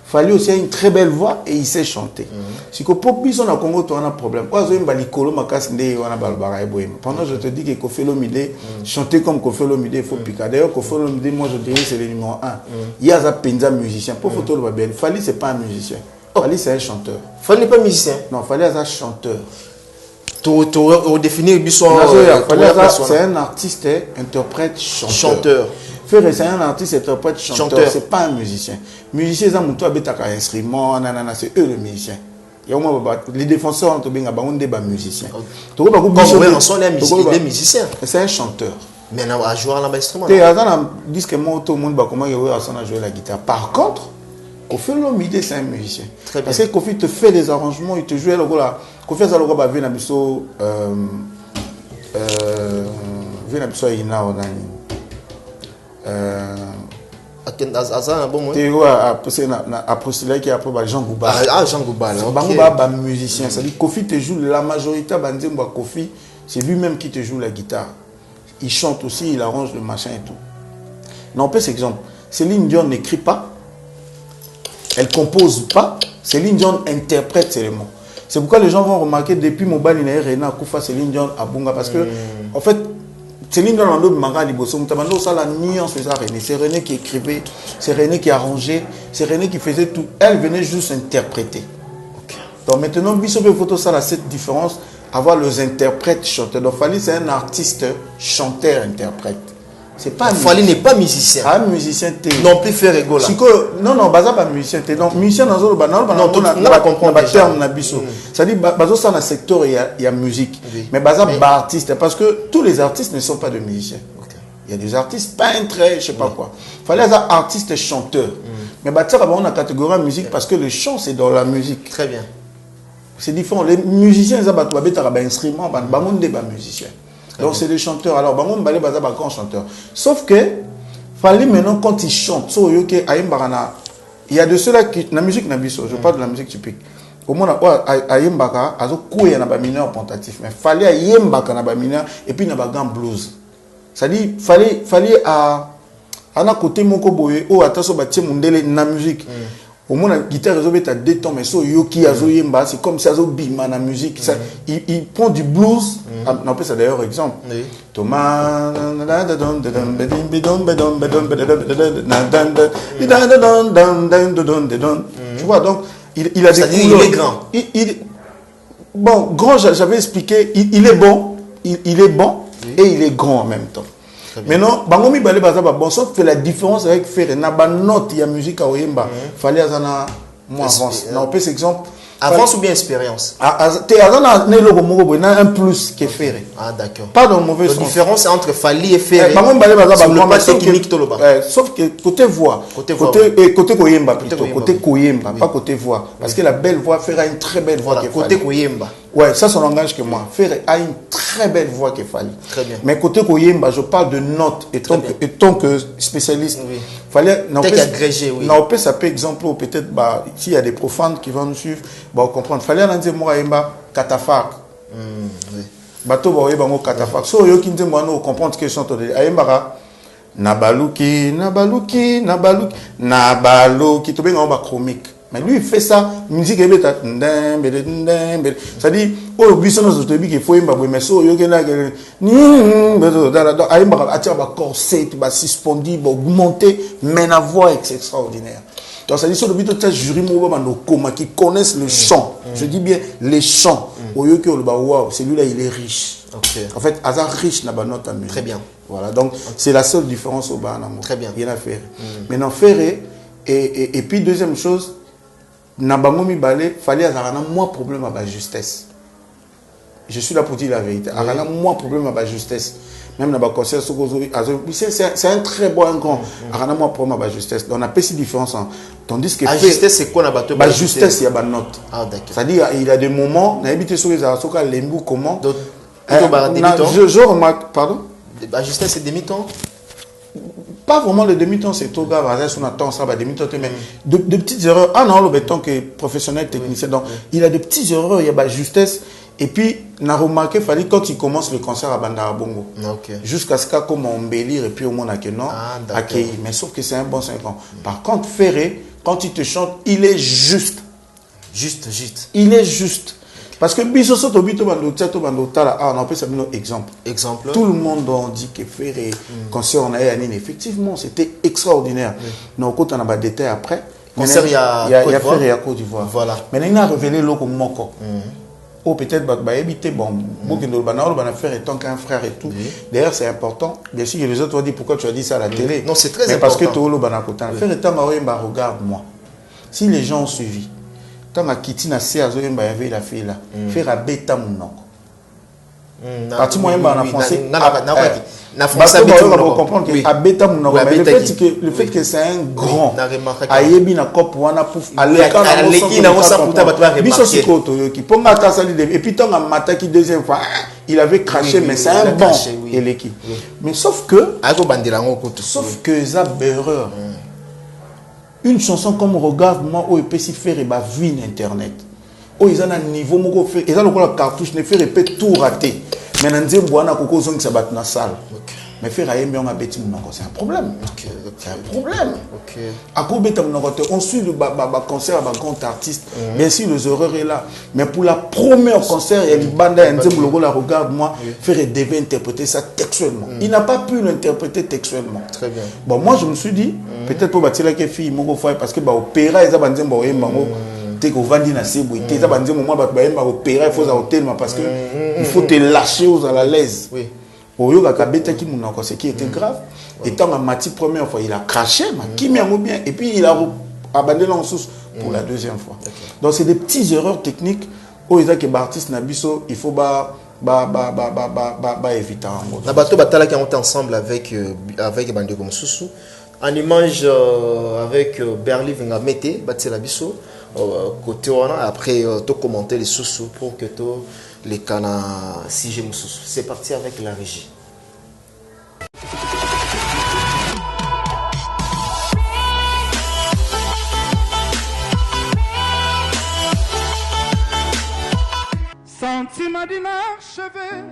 Fally aussi a une très belle voix et il sait chanter. Si que pour bison na Congo tu as un problème. Quoi zo emba likolo makasi ndé wana balbara eboyema. Pendant je te dis que Koffi Olomide chanter comme Koffi Olomide il faut piquer. D'ailleurs Koffi Olomide moi je dirais c'est le numéro 1. Il y a za penza musicien pour photo le babel. Fally c'est pas un musicien. Fally c'est un chanteur. Fally n'est pas musicien. Non, Fally est un chanteur. Au définir c'est un artiste, interprète, chanteur. Ferré, c'est un artiste, interprète, chanteur. C'est pas un musicien. Musicien, c'est un mouton avec un instrument, c'est eux les musiciens. Les défenseurs ont des musiciens. Les musiciens. C'est un chanteur. Mais on a joué à l'instrument. Tu dis que moi, tout le monde va comment jouer la guitare. Par contre, Koffi Olomide c'est un musicien. Très bien. Parce que Koffi te fait les arrangements, il te joue là. Koffi a le droit de biso biso ina onani. Azan bon moi. Tu vois à postuler qui après Jean Gouba. Jean Gouba. Bangouba musicien, ça dit Koffi te joue la majorité banzemba Koffi, c'est lui-même qui te joue la guitare. Il chante aussi, il arrange le machin et tout. Non, pas cet exemple. Céline Dion n'écrit pas. Elle compose pas, Céline Dion interprète seulement. C'est pourquoi les gens vont remarquer depuis Mobile Rena Koufa Céline Dion à Bunga parce que en fait Céline Dion en deux manga liboso mutabando ça la nuance c'est ça René, c'est René qui écrivait, c'est René qui arrangeait, c'est René qui faisait tout. Elle venait juste interpréter. Donc maintenant biso be photo ça la cette différence avoir les interprètes chanteurs. Donc Fally c'est un artiste chanteur interprète. C'est pas Fally n'est pas musicien. Ah musicien non plus faire rigoler. Non baza pas musicien donc musicien dans le banal on va comprendre terme na biso. Ça dit bazo ça dans secteur il y a musique. Mais baza artiste parce que tous les artistes ne sont pas des musiciens. Il y a des artistes peintres, je sais pas quoi. Fally être artiste chanteur. Mais baza on a catégorie musique parce que le chant c'est dans la musique. Très bien. C'est différent. Les musiciens ils ont des instruments, bango des musiciens. Donc c'est des chanteurs. Alors Bangom Balé Baza grand chanteur. Sauf que Fallait maintenant quand il chante, il y a de ceux-là qui, la musique nabiso, je parle de la musique typique. Au moins, Ayembaka, il y a un mineur pontatif, mais fallait Ayembaka na mineur et puis na bagan blues. C'est-à-dire, fallait à un côté moko boye, oh attention batie mundele na musique. Au moins la guitare est à 2 temps, mais so yoki azo yemba, c'est comme ça azo bima na musique. Il prend du blues, on appelle ça d'ailleurs exemple. Thomas, tu vois donc il a des couleurs. Il est grand. Bon, grand, j'avais expliqué, il est bon, il est bon et il est grand en même temps. Maintenant, bangomi balé bazaba bon, sauf que la différence avec faire na ba note ya musique à oyemba, fallait azana moi avance. Na opé exemple avance ou bien expérience. Te azana ne logo moko boy na un plus que faire. Ah d'accord. Pas dans mauvais sens. La différence entre Fali et faire. Bangomi balé bazaba bon, pas technique to loba. Sauf que côté voix, côté koyemba plutôt, côté koyemba, pas côté voix parce que la belle voix faire a une très belle voix que côté koyemba. Ouais, ça c'est langage que moi. Faire a une très belle voix qu'il fallait. Très bien. Mais côté Koyemba, je parle de notes. Et tant que spécialiste, oui. Fallait. Peut-être agrégé, oui. Non, ça peut exemple, peut-être, s'il y a des profanes qui vont nous suivre, on comprendre. Fallait en dire moi, Yemba, catafalque. Oui. Bateau, bah, Yemba, catafalque. So, yo qui dit moi, nous comprendre ce que je chante. Ayemba, Nabaluki, Nabaluki, Nabaluki, Nabaluki, tout bien, on va chromique. Mais lui, il fait ça, musique est bête. C'est-à-dire, oh, buisson, il faut mais so, il y a un corset, suspendu, augmenté, mais la voix est extraordinaire. Donc, ça dit, sur le but de jury, qui connaissent le chant. Je dis bien les chants. Celui-là, il est riche. En fait, hasard riche n'a pas notre musique. Très bien. Voilà, donc c'est la seule différence au bas. Très bien. Il y en a fait. Maintenant, Ferré, et puis deuxième chose, Nabangomi Balé, fallait avoir moins problème à la justesse. Je suis là pour dire la vérité. Avoir moins problème à la justesse. Même dans le concert, c'est un très bon grand. Avoir moins problème à la justesse. Donc on a pas si différence. Tandis que la justesse, c'est quoi la bateau? La justesse, il y a une note. Ah, d'accord. C'est-à-dire, il y a des moments, on a habité sur les Arasoka, l'embou, comment. Je remarque, pardon? La justesse, c'est demi-temps? Pas vraiment le demi-temps, c'est tout grave. On attend ça, demi-temps, mais de petites erreurs. Ah non, le tant que professionnel, technicien. Donc, il a de petites erreurs, il y a de justesse. Et puis, on a remarqué, fallait quand il commence le concert à Bandara Bongo. Jusqu'à ce qu'on embellir et puis au monde accueillir. Mais sauf que c'est un bon 5 ans. Par contre, Ferré, quand il te chante, il est juste. Juste. Il est juste. Parce que Bisoso Tobito Bandotalo, on appelle ça un exemple. Exemple. Tout le monde dit que Ferré, concert en Ayanine, effectivement, c'était extraordinaire. Mais au côté, on a des détails après. Concert, il y a Ferré à Côte d'Ivoire. Voilà. Maintenant, il a révélé l'eau Moko. Ou peut-être, habiter, bon, on a fait tant qu'un frère et tout. D'ailleurs, c'est important. Bien sûr, les autres vont dire pourquoi tu as dit ça à la télé. Non, c'est très important. Parce que tout le monde a regarde-moi. Si les gens ont suivi, tant à Kitty na se azo yemba yave la fille là faire à bêta mon parti moyen en français na français on va comprendre que à bêta mon le fait que c'est un grand ayebi na cop wana pouf aleki na osa puta bato ba biso sikoto yoki ponga ta sali et puis tant à mataki deuxième fois il avait craché mais c'est un bon eleki mais sauf que ça berreur. Une chanson comme Regarde-moi, où il peut s'y faire et vu internet. Où ils ont un niveau, ils ont la cartouche, ne fait répéter tout raté. Mais on dit que Koko Zong ça bat dans la salle. Mais faire un bêtis, c'est un problème. C'est un problème. À quoi on suit le concert avec un grand artiste. Bien sûr, les erreurs est là. Mais pour la première concert, il y a des bandes qui la Regarde-moi, faire et devait interpréter ça textuellement. Il n'a pas pu l'interpréter textuellement. Très bien. Bon, moi, je me suis dit, peut-être pour bâtir la fille, parce que l'opéra, ils ont dit, tu es vendu dans ces bruits. Tu es vendu l'opéra, il faut hôtel parce que il faut te lâcher aux à la l'aise. Oui. Ce qui était grave. Et tant que Mati, première fois, il a craché, bien, et puis il a abandonné en source pour la deuxième fois. Donc, c'est des petites erreurs techniques où ils ont que l'artiste Nabiso, il faut éviter. Nabato Batala qui ont été ensemble avec Bandeko Moussoussou. En image avec Berli Vengamete, Batela Biso, côté après tout commenter les sous pour que tout les cana si j'ai Moussoussou. C'est parti avec la régie. Sentiment d'inachevé,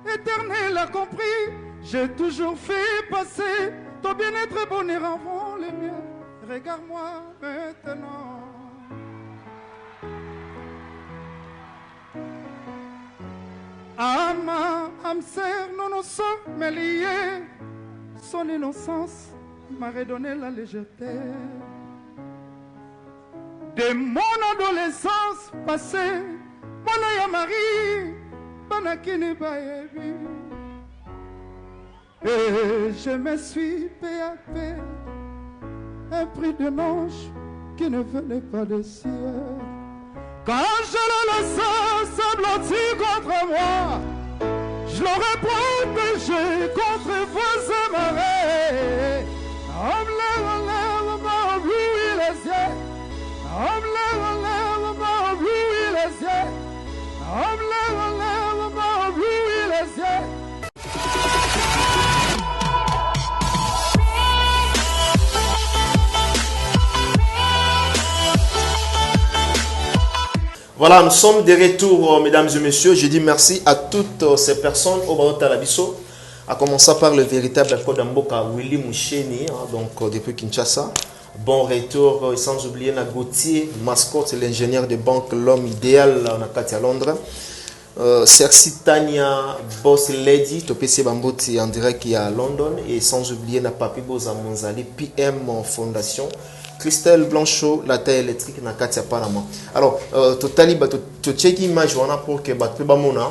éternel accompli, j'ai toujours fait passer ton bien-être et bonheur avant les miens. Regarde-moi maintenant. Ama, âme sœur, nous nous sommes liés. Son innocence m'a redonné la légèreté. De mon adolescence passée, mon ya Marie, Banakini Bayebi. Et je me suis peu à peu un prix de ange qui ne venait pas de ciel. Quand je le laisse s'ablottir contre moi, je l'aurais protégé contre vos amarrés. Ouvrir les yeux, ouvrir les yeux, ouvrir les yeux. Voilà, nous sommes de retour, mesdames et messieurs. Je dis merci à toutes ces personnes au Baron Talabiso, à commencer par le véritable code d'Amboka, Willy Moucheni, donc depuis Kinshasa. Bon retour, sans oublier Gauthier, mascotte, l'ingénieur de banque, l'homme idéal, on a Katia Londres. Cercy Tania, Boss Lady, Topesi Bamboti en direct qui est à London. Et sans oublier Papi Boza Monzali, PM Fondation. Christelle Blanchot, la taille électrique na Katia Panama. Alors, totali tu check image wana pour que batpe bamona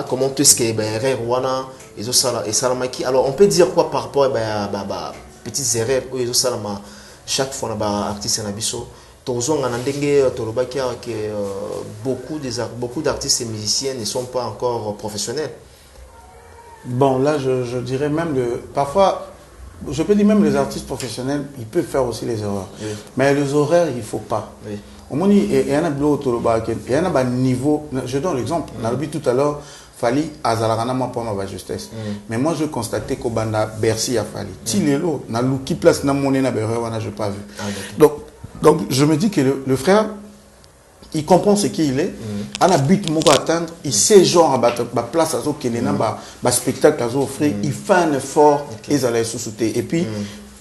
comment est-ce que erreur wana ezo sala et salamaki. Alors, on peut dire quoi par rapport à petites erreurs ou ezo salama chaque fois na ba artiste na biso. Tozo ngana ndenge tolobaki que beaucoup d'artistes et musiciens ne sont pas encore professionnels. Bon, là je dirais même parfois je peux dire même les artistes professionnels, ils peuvent faire aussi les erreurs. Oui. Mais les horaires, il ne faut pas. Oui. Au moins, il y a un niveau. Je donne l'exemple. On a dit tout à l'heure, Fali, Azalarana, pour ma justesse. Mais moi, je constatais qu'au Banda, Bercy a Fali. Si les lots, na qui place na monnaie na berre, je n'ai pas vu. Donc, je me dis que le frère, il comprend ce qu'il est. On a but mon atteindre. Il sait genre à place à zo kelena ba spectacle à zo offrir. Il fait un effort et ils allaient sous-souter. Et puis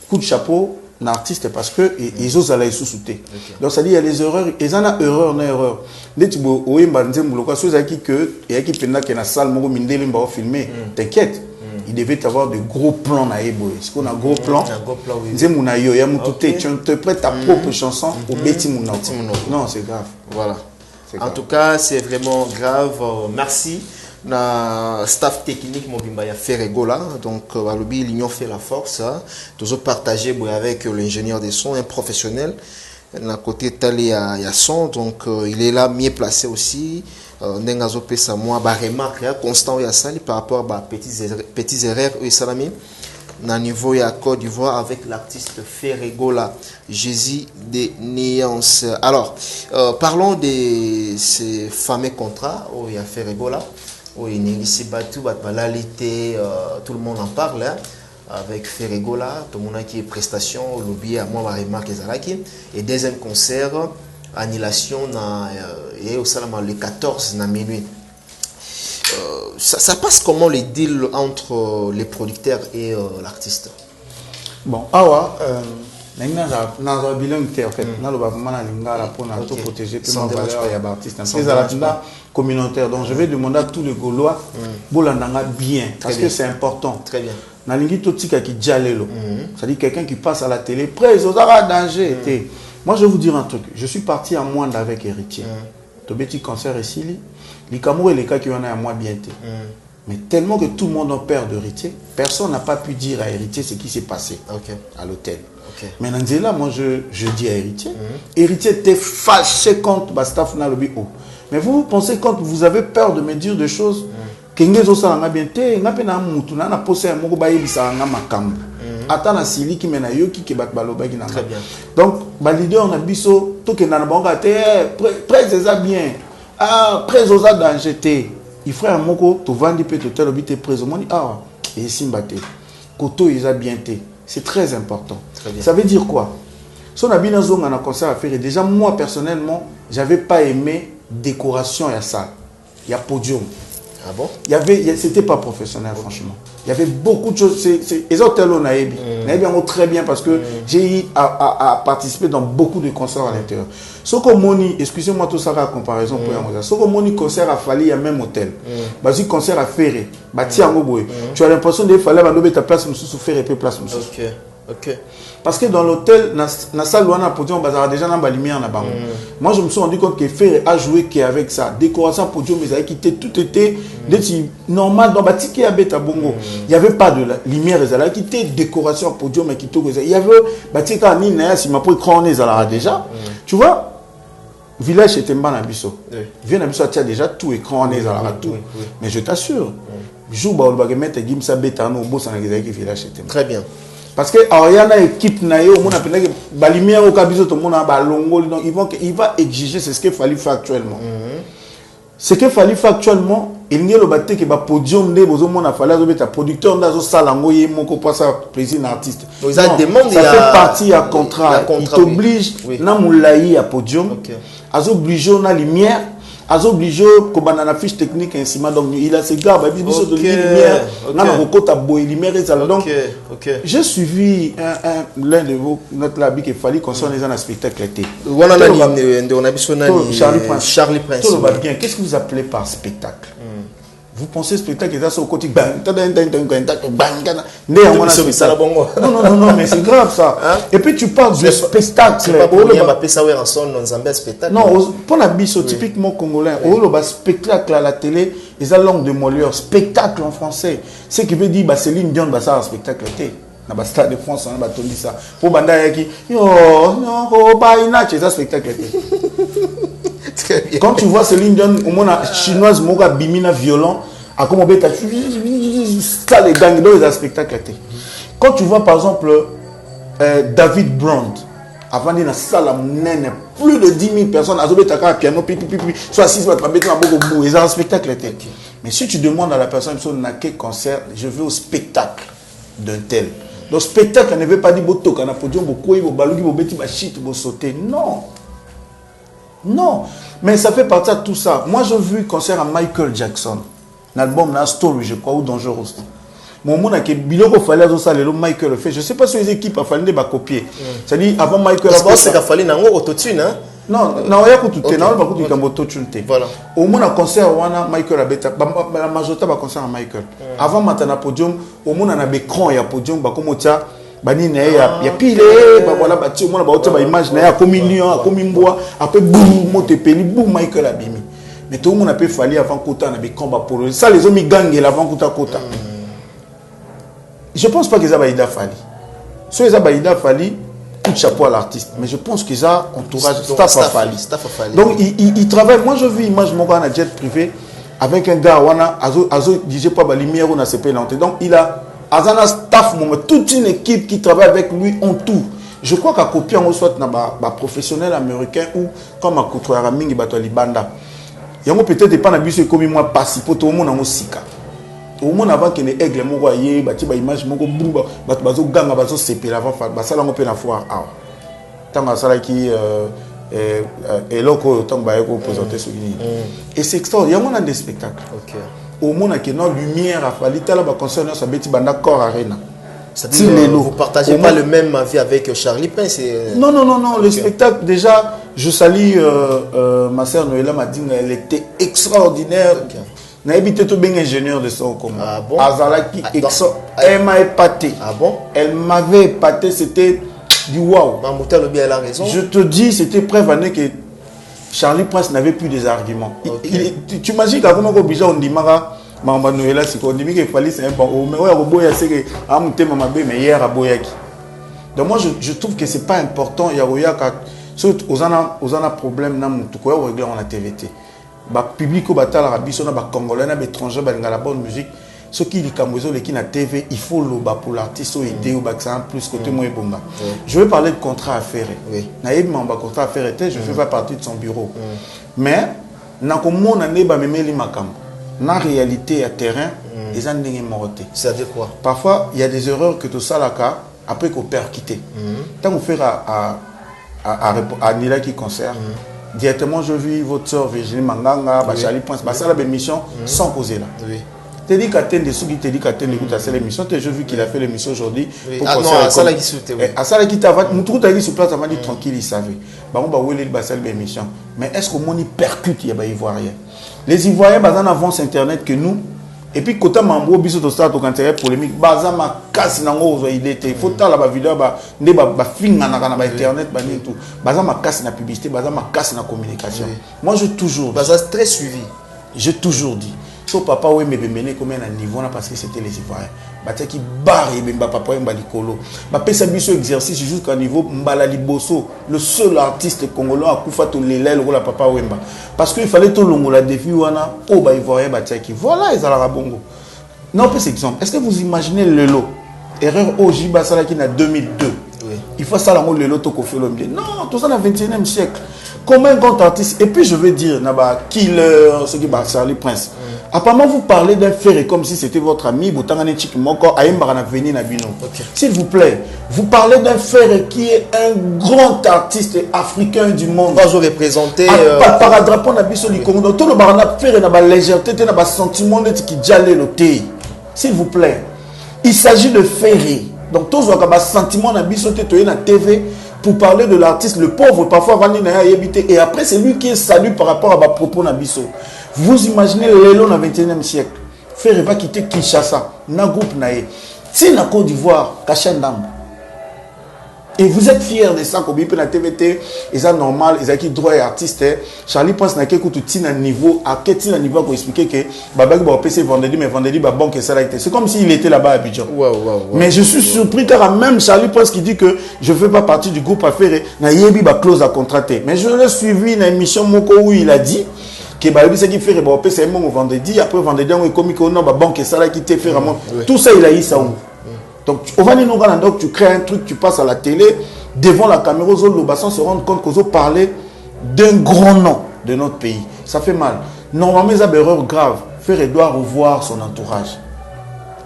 coup de chapeau l'artiste parce que ils osent aller sous-souter. Donc ça dit il y a les erreurs. Ils en a erreur na erreur. Les tibo oimba nzembulo kwa soza qui que et qui penda que na salle moko mindele mba filmer. T'inquiète. Il devait avoir de gros plans na ebo. Est-ce qu'on a gros plans? Nzemuna yo ya mutute. Tu interprètes ta propre chanson au beti muna. Non, c'est grave. Voilà. En tout cas, c'est vraiment grave. Merci. Na staff technique Mobimba ya Ferregola. Donc, l'union fait la force. Toujours partagé avec l'ingénieur des sons, un professionnel. Na côté Tali ya son. Donc, il est là, mieux placé aussi. Nengazo pesa moi ba remarque constant ya sali par rapport à petits erreurs et salami na niveau ya Côte d'Ivoire avec l'artiste Ferregola Jésus des Néances. Alors parlons de ces fameux contrats où il y a Ferregola où il y a ici battu balalité tout le monde en parle avec Ferregola tout le monde qui est prestation lobby à moi ba remarque ezalaki et deuxième concert annulation et au salama le 14 na minuit. Ça passe comment les deals entre les producteurs et l'artiste? Bon, awa dans un bilan en fait, na loba vraiment na lingala pour na tout protéger tout le valeur et l'artiste. C'est la communautaire. Donc je vais demander à tous les Gaulois bolandanga bien parce que c'est important. Très bien. Na lingi to tika ki jalelo. C'est-à-dire quelqu'un qui passe à la télé, près aux danger. Moi, je vais vous dire un truc. Je suis parti en Moinde avec Héritier. Tu petit concert ici, les Camerounais et les cas qui en a à moi bien. Mais tellement que tout le monde a peur d'Héritier, personne n'a pas pu dire à Héritier ce qui s'est passé à l'hôtel. Mais là, moi, je dis à Héritier, Héritier était fâché contre Bastaf Nalobi. Mais vous pensez quand vous avez peur de me dire des choses, que vous avez bien été, vous avez posé un mot, vous avez attends sili qui mena yo qui bat baloba qui na. Très bien. Donc ba leader na biso to ke na bango te très bien. Ah très aux danger te. Il frère moko to vandi pe to telo bité près moni ah et simbate. Koto isa bien te. C'est très important. Très bien. Ça veut dire quoi? Son abina zonga na concert à faire déjà moi personnellement, j'avais pas aimé décoration à ça. il y a podium. Ah bon? C'était pas professionnel, franchement. Il y avait beaucoup de choses. Les hôtels, on a eu très bien parce que j'ai eu à participer dans beaucoup de concerts à l'intérieur. Ce que Moni, excusez-moi tout ça, la comparaison pour un ce que Moni concert a fallu, il y a même hôtel. Basi concert à Ferré, tu as l'impression de fallait avoir ta place sous Ferré et place sous. Ok. Parce que dans l'hôtel, dans la salle où on a podium, on a déjà la lumière. Moi, je me suis rendu compte que Ferré a joué qu'avec ça. Décoration podium, ils avaient quitté, tout était normal. Dans le ticket à Beta Bongo, il n'y avait pas de lumière, ils avaient quitté, décoration podium, il y avait Tika Nina, si ma peau crâne, déjà. Tu vois, village était mal à Bisso. Village à Bisso, tu as déjà tout écran, tout. Mais je t'assure, jour où on va mettre Gimsa Beta, on va village était. Très bien. Parce que il y a une équipe la lumière au cabinet tout le monde a longo donc il va exiger c'est ce qu'il fallait faire actuellement. Ce qu'il fallait faire actuellement il n'y a le baté que podium de besoin mon a fallu mettre producteur dans ce salango y mon ko ça plaisir artiste. Ça fait partie à contrat. Il t'oblige na moulayi à podium. Azo obligé na lumière. Azo obligé ko banana fiche technique ainsi donc il a ses gars ba biso de lumière na kokota boy lumière et ça donc j'ai suivi l'un de vos notre labi qu'il fallait qu'on soit dans un spectacle été voilà on a biso na Charlie Prince tout va bien qu'est-ce que vous appelez par spectacle vous pensez spectacle est ça au côté bang non mais c'est grave ça et puis tu parles de spectacle c'est pas pour rien appeler ça en son dans un spectacle non pour la biso typiquement congolais le spectacle à la télé ils ont langue de Molière spectacle en français ce qui veut dire Céline Dion ça un spectacle été na ba stade de France on a tondi ça pour banda yaki c'est un spectacle été. Quand tu vois Céline Dion au monde chinoise moga bimina violent à comment beta ça les gangs dans les spectacles été. Quand tu vois par exemple David Brand avant de la salle plus de 10 000 personnes à un piano soit 6 ils ont un spectacle été. Mais si tu demandes à la personne n'a quel concert je veux au spectacle d'un tel. Le spectacle ne veut pas dire boto kana podium beaucoup il balugi bobeti ba shit bo sauter non mais ça fait partie de tout ça. Moi j'ai vu concert à Michael Jackson l'album la Story je crois ou Dangerous mon monde a que biloko fallait dans ça le Michael fait je sais pas si les équipes a fallu de copier c'est dit avant Michael d'abord c'est qu'il fallait nango autotune hein non ya ko tout na ba ko tout kambo autotune voilà au monde a concert wana Michael a beta la majorité ba concert à Michael avant matana podium au monde na écran ya podium ba komo tia bani na ya pile ba voilà ba ti au monde ba otia ba image na ya comme million comme mboa après boum mote peli boum Michael a bimi mais tout le monde a pu fallu avant kota na be combat pour ça les hommes gangent avant kota je pense pas que ça va y fallu so ça va y fallu coup de chapeau à l'artiste mais je pense que ça entourage staff a fallu donc il travaille moi je vis image mon gars na jet privé avec un gars wana azo disait pas ba lumière on a CP l'entrée donc il a azana staff toute une équipe qui travaille avec lui en tout. Je crois qu'à copier on soit na ba professionnel américain ou comme à côtoyer mingi bato libanda yango peut-être pas na biso comme moi passer pour tout le monde en sika au monde avant que les aigles moko aye bati ba image moko buba bato bazo ganga bazo sepela avant ba sala ngo pe na foire tanga sala ki et loko tanga ba ko présenter ce ligne et c'est extraordinaire yango na des spectacles au monde que non lumière a fallu tala ba concert ça beti banda corps arena. Vous partagez pas le même avis avec Charlie Prince Non, le spectacle, déjà, je salue ma sœur Noëlla m'a dit qu'elle était extraordinaire. Elle était tout bien ingénieur de son commun. Ah bon? Elle m'a épaté. Ah bon? Elle m'avait épaté, c'était du waouh. Elle a raison. Je te dis, c'était preuve année que Charlie Prince n'avait plus des arguments. Tu imagines qu'à comment on dit Mama Noëlla c'est qu'on dit qu'il fallait c'est un bon mais ouais Roboya c'est que amute mama be mais hier à Boyaki. Donc moi je trouve que c'est pas important ya roya ka surtout aux ana problème na mutu ko régler on la TVT. Ba public ko batala rabiso na ba congolais na ba étranger ba la bonne musique ce qui dit kamwezo le qui na TV il faut le ba pour l'artiste ou idée ou ba ça plus côté moi bonga. Je veux parler de contrat à faire. Oui. Na yeb mamba contrat à faire était je fais pas partie de son bureau. Mais na ko mona ne ba memeli makambo. Na réalité à terrain, ils ont des mortés. C'est-à-dire quoi? Parfois, il y a des erreurs que tout ça là après qu'on perd quitter. Tant qu'on fait à Nila qui concert, directement je vis votre soeur Virginie Manganga, Charlie Prince, ça la émission sans causer là. Oui. Tu dis qu'à t'aider, ceux qui te dit qu'à t'aider, écoute, c'est l'émission. Tu as vu qu'il a fait l'émission aujourd'hui. Ah non, à ça là qui sautait. À ça là qui t'a fait, mon trou t'a dit sur place, avant dit tranquille, il savait. Bah on va où il va faire l'émission. Mais est-ce qu'au moins il percute, il y a des Ivoiriens. Les Ivoiriens, bah en avance internet que nous. Et puis quand on a biso de start au intérêt polémique, bah ça m'a cassé dans l'eau, il était. Faut t'as la vidéo, bah ne bah film na internet, bah ni tout. Bah ça m'a cassé la publicité, bah ça m'a cassé la communication. Moi j'ai toujours. Bah ça c'est très suivi. J'ai toujours dit. So papa oui mais mené combien à niveau là parce que c'était les Ivoiriens. Bah qui barre et ben papa et balikolo. Bah pesa biso exercice jusqu'à niveau mbala liboso, le seul artiste congolais à kufa to lelel ou la papa wemba. Parce qu'il fallait tout longo la défi wana oh bah Ivoirien bah qui voilà ils ala bongo. Non pas cet exemple. Est-ce que vous imaginez le lot erreur Ojiba sala qui na 2002. Oui. Il faut ça le lot to Koffi Olomide. Non, tout ça dans le 21e siècle. Comme un grand artiste et puis je veux dire naba killer ce qui bah Charlie Prince. Apparemment, vous parlez d'un frère comme si c'était votre ami, s'il vous plaît, vous parlez d'un frère qui est un grand artiste africain du monde. Pas représenté. Par drapeau na biso likongo, tout le barana frère na ba légèreté, na ba sentiment qui dialé le thé. S'il vous plaît, il s'agit de ferrer. Donc tous les sentiments na biso te na TV pour parler de l'artiste, le pauvre parfois vandi na habité et après c'est lui qui est salué par rapport à ma propos na biso. Vous imaginez l'élo dans le 21e siècle. Frère va quitter Kinshasa, na groupe naé. Si na Côte d'Ivoire, Kachandam. Et vous êtes fiers de ça, comme il peut la TVT, et ça normal, ils ont qui droit et artiste. Charlie pense na quelque chose à niveau, à quel niveau pour expliquer que Babak va passer vendredi, mais vendredi va banque et ça là. C'est comme s'il était là-bas à Abidjan. Mais je suis surpris car même Charlie pense qui dit que je ne fais pas partie du groupe affaire, na yebi ba clause à contracter. Mais je l'ai suivi dans l'émission Moko où il a dit que ce qui fait c'est un vendredi, après vendredi on est comme on a banque et ça là qui te fait vraiment tout ça il a eu ça où. Donc au Vaninoga donc tu crées un truc, tu passes à la télé devant la caméra aux autres se rendre compte qu'aux autres parler d'un grand nom de notre pays. Ça fait mal. Normalement ils ont des erreurs graves. Frère doit revoir son entourage.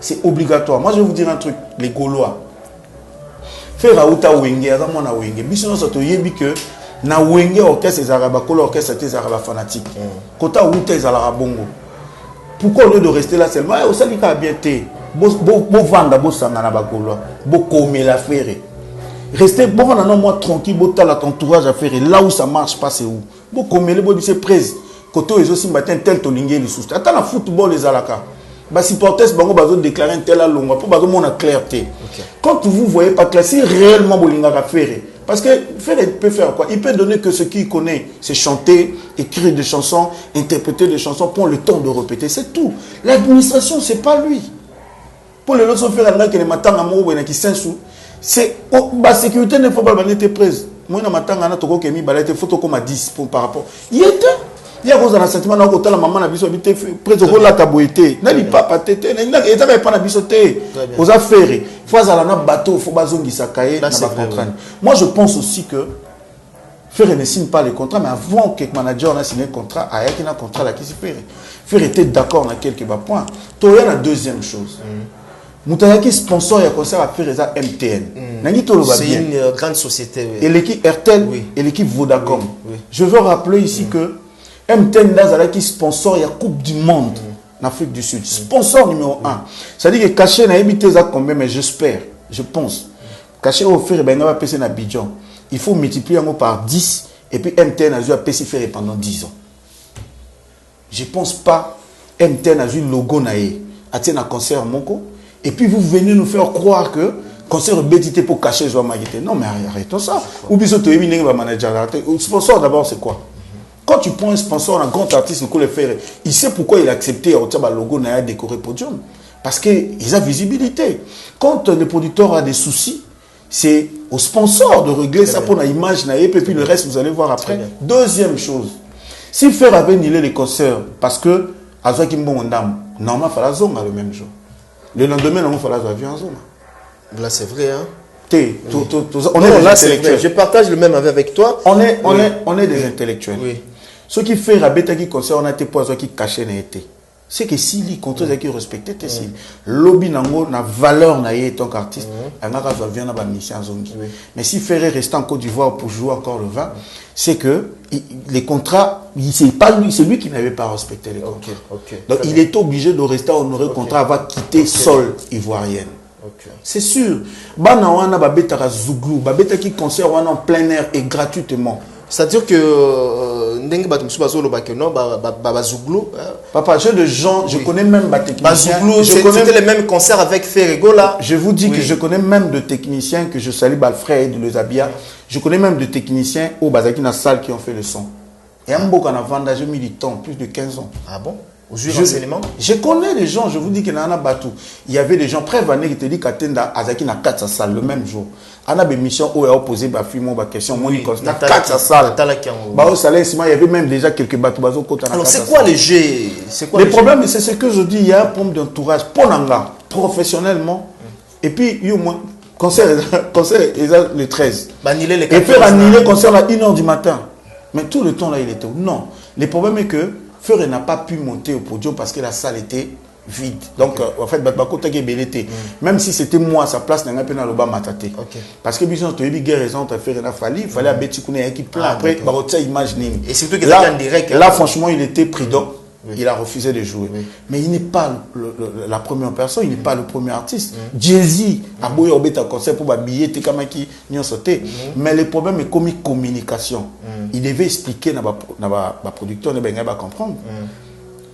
C'est obligatoire. Moi je vais vous dire un truc, les Gaulois. Frère Aouta Wenge, Azamona Wenge, bisono soto yebi que na Wenge orchestre des Arabes, orchestre des Arabes fanatiques. Kota Outa des Arabes bongo. Pourquoi au lieu de rester là seulement, au Salika a bien été. Bo vanda bo sangana ba Gaulois, bo comme la faire. Restez bon non moi tranquille, bo ta la entourage à faire là où ça marche pas c'est où. Bo comme les bo c'est prise. Koto ils aussi matin tel tolingué les sous. Attends la football les alaka. Bah supporters bango bazo déclarer un tel à longue pour bazo mon clarté. Quand vous voyez pas clair si réellement bolinga va faire. Parce que faire peut faire quoi? Il peut donner que ce qu'il connaît, c'est chanter, écrire des chansons, interpréter des chansons, prendre le temps de répéter, c'est tout. L'administration c'est pas lui. Pour les autres faire un qui ne m'attend à moi qui s'insou, c'est la sécurité ne faut pas être prise. Moi na matanga na toko kemi balete photo comme à 10 par rapport. Il était il y a un sentiment na kotala maman na biso habité près de la taboité. Na li papa tete na eta pas na biso té. Aux affaires, faut ala na bateau, faut bazongi sakaye na ba contrat. Moi je pense aussi que Frère ne signe pas le contrat, mais avant que le manager ait signé le contrat, il y a un contrat qui se fait. Frère était d'accord dans quelques points. Il y a la deuxième chose. Moutayaki sponsor et concert à faire MTN. C'est une grande société. Et l'équipe RTL et l'équipe Vodacom. Je veux rappeler ici que MTN qui sponsor la Coupe du Monde en Afrique du Sud. Sponsor numéro 1. Ça dit que Caché n'a évité ça combien, mais j'espère, je pense. Caché au faire ben va passer na Abidjan. Il faut multiplier par 10 et puis MTN a joué à PC faire pendant 10 ans. Je ne pense pas MTN a joué le logo naé. A tient un concert Moko. Et puis vous venez nous faire croire que concert bédité pour cacher Joa Magité. Non mais arrêtons ça. Ou bien tu es manager. Le sponsor d'abord c'est quoi? Quand tu prends un sponsor, un grand artiste, il sait pourquoi il a accepté le logo naé décoré podium. Parce qu'il a visibilité. Quand le producteur a des soucis, c'est au sponsor de régler ça pour l'image naé. Et puis le reste vous allez voir après. Deuxième chose. Si faire avait annulé les concerts parce que Azoa Kimbo Ndam, normalement il fallait zonga le même jour. Le lendemain, il fallait avion en zone. Là, c'est vrai, hein? On est des intellectuels. Je partage le même avis avec toi. On est des intellectuels. Oui. Ce qui fait Rabeta qui concerne, on a été poisons qui cachaient n'était. c'est que si les contrats qui respectent si lobby nango na valeur na yé tant qu'artiste angaka va venir na ba mission zongi mais si Ferré reste en Côte d'Ivoire pour jouer encore le vin c'est que les contrats c'est pas lui, c'est lui qui n'avait pas respecté les contrats. Donc il est obligé de rester à honorer le contrat avant de quitter sol ivoirienne. C'est sûr. Bana wana babeta ka Zouglou, babeta qui concert wana en plein air et gratuitement. C'est-à-dire que ndenge bato musu bazolo ba que non ba Zouglou. Papa, j'ai des gens, je connais même des techniciens. C'était les mêmes concerts avec Ferrego là. Je vous dis que je connais même de techniciens que je salue Balfred de Lezabia. Je connais même de techniciens au Bazaki na salle qui ont fait le son. Et un beau qu'on a vendu, j'ai mis du temps, plus de 15 ans. Ah bon? Je connais des gens, je vous dis qu'il y en a batou. Il y avait des gens prévenus qui te disent qu'Atenda Azaki n'a 4 salles le même jour. On a des missions où il a posé ma fille, ma question, moi, il y a 4 salles. Au salaire, il y avait même déjà quelques bateaux. Alors, c'est quoi les jeux? Le problème, c'est ce que je dis, il y a un problème d'entourage. Pour Nanga, professionnellement, et puis, il y a moins. Concert, le 13. Et faire annuler le concert à 1h du matin. Mais tout le temps, là, il était où? Non. Le problème est que Ferré n'a pas pu monter au podium parce que la salle était vide. Donc, en fait, même si c'était moi à sa place, il n'y a pas de matate. Parce que, bisous, tu as eu des raisons, tu as fait rien à Fali. Il fallait abattre qui plein. Après, il image. Et surtout qu'il était en direct. Là, franchement, il était prudent. Il a refusé de jouer. Mais il n'est pas la première personne, il n'est pas le premier artiste. Jay-Z a beau y un concert pour habiller, t'es comme qui n'y a sauté. Mais le problème est comme communication. Il devait expliquer à ma producteur, il va comprendre.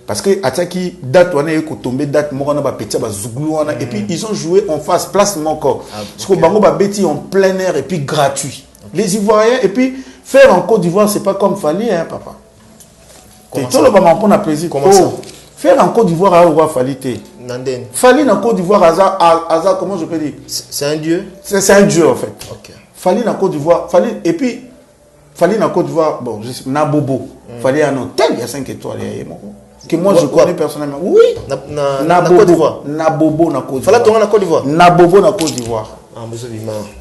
Parce que Ataki date on est tombé date moi on a petit Zouglou et puis ils ont joué en face place mon corps. Parce que bango ba beti en plein air et puis gratuit. Les Ivoiriens et puis faire en Côte d'Ivoire c'est pas comme Fali hein papa. Tout le monde prend plaisir. Comment ça? Faire en Côte d'Ivoire à roi Fali té. Nanden. Fali en Côte d'Ivoire hasard comment je peux dire? C'est un dieu. C'est un dieu en fait. OK. Fali en Côte d'Ivoire, Fali et puis Fali en Côte d'Ivoire bon je sais Nabobo. Fali un hôtel il y a 5 étoiles que moi je connais personnellement. Oui. Na Côte d'Ivoire. Nabobo na Côte d'Ivoire. Fallait tomber na Côte d'Ivoire. Nabobo na Côte d'Ivoire.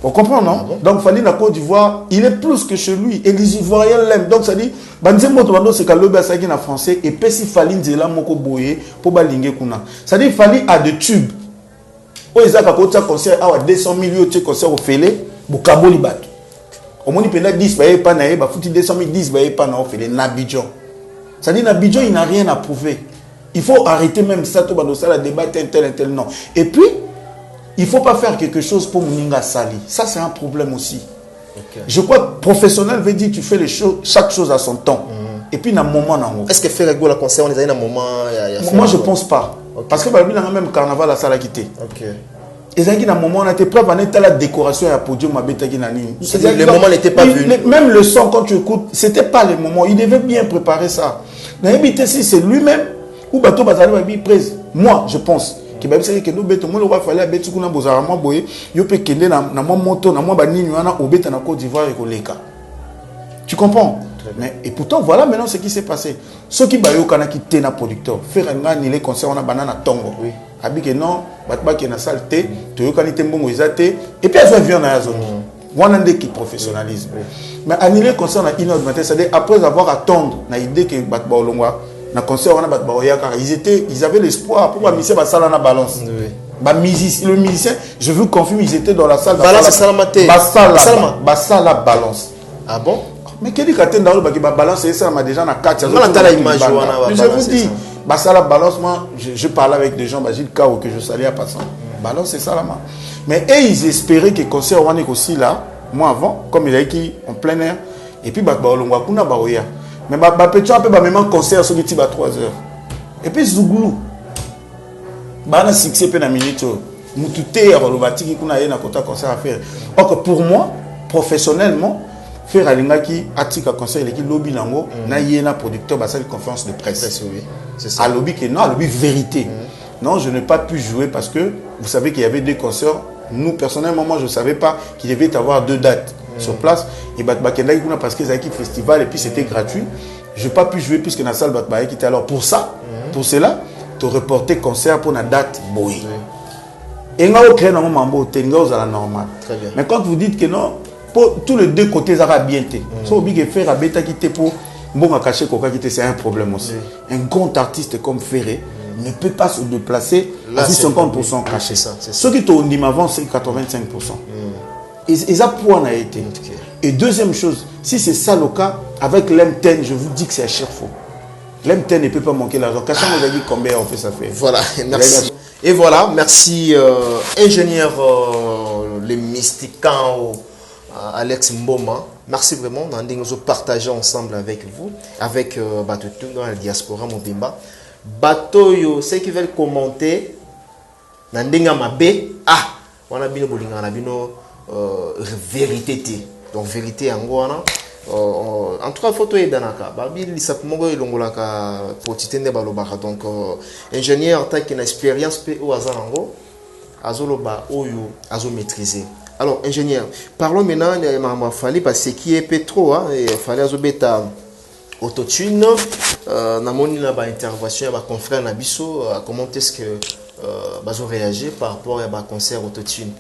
On comprend, non? Donc, Fali na Côte d'Ivoire, il est plus que chez lui. Et les Ivoiriens l'aiment. Donc, ça dit, c'est que l'obé a français et puis si Fali nzela moko boye pour balingue kuna. Ça dit, Fali a des tubes. Oh, ils ont un concert à 200 millions de concerts au Félé, Bukabo Libat. Au moins, il peut 10 baye pas naé, bah fouti 200 000 10 baye pas na au Félé, Nabidjan. Ça dit, Nabidjan, il n'a rien à prouver. Il faut arrêter même ça, tout le débat tel, non. Et puis, il ne faut pas faire quelque chose pour Mouninga Sali. Ça, c'est un problème aussi. Je crois que professionnel veut dire que tu fais les choses, chaque chose à son temps. Et puis, dans un moment, est-ce que faire le concert, on est dans un moment? Moi, je ne pense pas. Parce que il y a même carnaval à Sala quitté. Et ça, dans un moment, on a été prêt à mettre la décoration à podium à Betaginani. Le moment n'était pas venu. Même le son, quand tu écoutes, ce n'était pas le moment. Il devait bien préparer ça. Si c'est lui-même, ou Bato Bazali prise. Moi, je pense. Que que nous béton le roi fallait béton kuna bozara moi boye yo pe kende na moi moto na moi banini wana obeta na Côte d'Ivoire et koleka. Tu comprends? Mais et pourtant voilà maintenant ce qui s'est passé. Ceux qui bayo kana qui té na producteur faire nga ni les concerts on a banana tongo. Oui. Abi que non batba qui na salle té to yo kanité mbongo izate et puis elles viennent na zone. Wana ndeki professionnalisme. Mais annuler concert na 1h du matin c'est après avoir attendre na idée que batba olongwa na concert on a ils avaient l'espoir pour miser la salle en balance. Le musicien, je vous confirme, ils étaient dans la salle. Balance salamate. Bassala la balance. Ah bon? Mais qui dit qu'à dans le balance et ça m'a déjà na 4. Je vous dis, Bassala balance moi, je parlais avec des gens, Bagil Kao que je salais à passant. Balance c'est ça là. Mais ils espéraient que le concert on est aussi là, moi avant, comme il a écrit en plein air, et puis Baolongwa kuna baoya. Mais petit un peu même un concert sur les 3 heures. Et puis Zouglou. Bana succès pe na minute. Mutute rolobati ki kuna yena kota concert à faire. Or pour moi, professionnellement, faire alinga ki atika concert qui lobby nango na yena producteur ba salle conférence de presse. C'est ça. À lobby que non, à lobby vérité. Non, je n'ai pas pu jouer parce que vous savez qu'il y avait 2 concerts. Nous personnellement moi je ne savais pas qu'il devait y avoir 2 dates. Sur place et Batbakenda parce que c'était festival et puis c'était gratuit. Je n'ai pas pu jouer puisque la salle Batbakenda qui était alors pour ça, pour cela, tu reporté concert pour la date boy. Et on a créé un mambo aux à la normale. Mais quand vous dites que non, pour tous les 2 côtés ça va bien été. Ça oblige faire à bêta quitter pour bon à cacher coca quitter c'est un problème aussi. Un grand artiste comme Ferré ne peut pas se déplacer Là, à c'est 50% caché. C'est ça. Ceux qui t'ont dit avant, c'est 85%. Et ça point a été. Okay. Et deuxième chose, si c'est ça le cas, avec l'M10, je vous dis que c'est à cher faux. L'M10 ne peut pas manquer l'argent. Quand on a dit combien on fait ça fait. Voilà, merci. Et voilà, merci ingénieur les mystiquants Alex Mboma. Merci vraiment. Nous partageons ensemble avec vous, avec Batotou dans la diaspora Mobimba. Batoyo, ceux qui veulent commenter, Nandinga Mabe, on a bien bino vérité. Donc vérité en Goana. En tout cas, photo est danaka. Babi lisapmongo ilongolaka potitende balobaka. Donc ingénieur ta qui a une expérience pe au azalango azoloba oyo azo maîtriser. Alors ingénieur, parlons maintenant de fallait parce que qui est pétro il fallait azobeta autotune na moni na ba intervention ba confrère na biso comment est-ce que bazo réagir par rapport à ba concert autotune.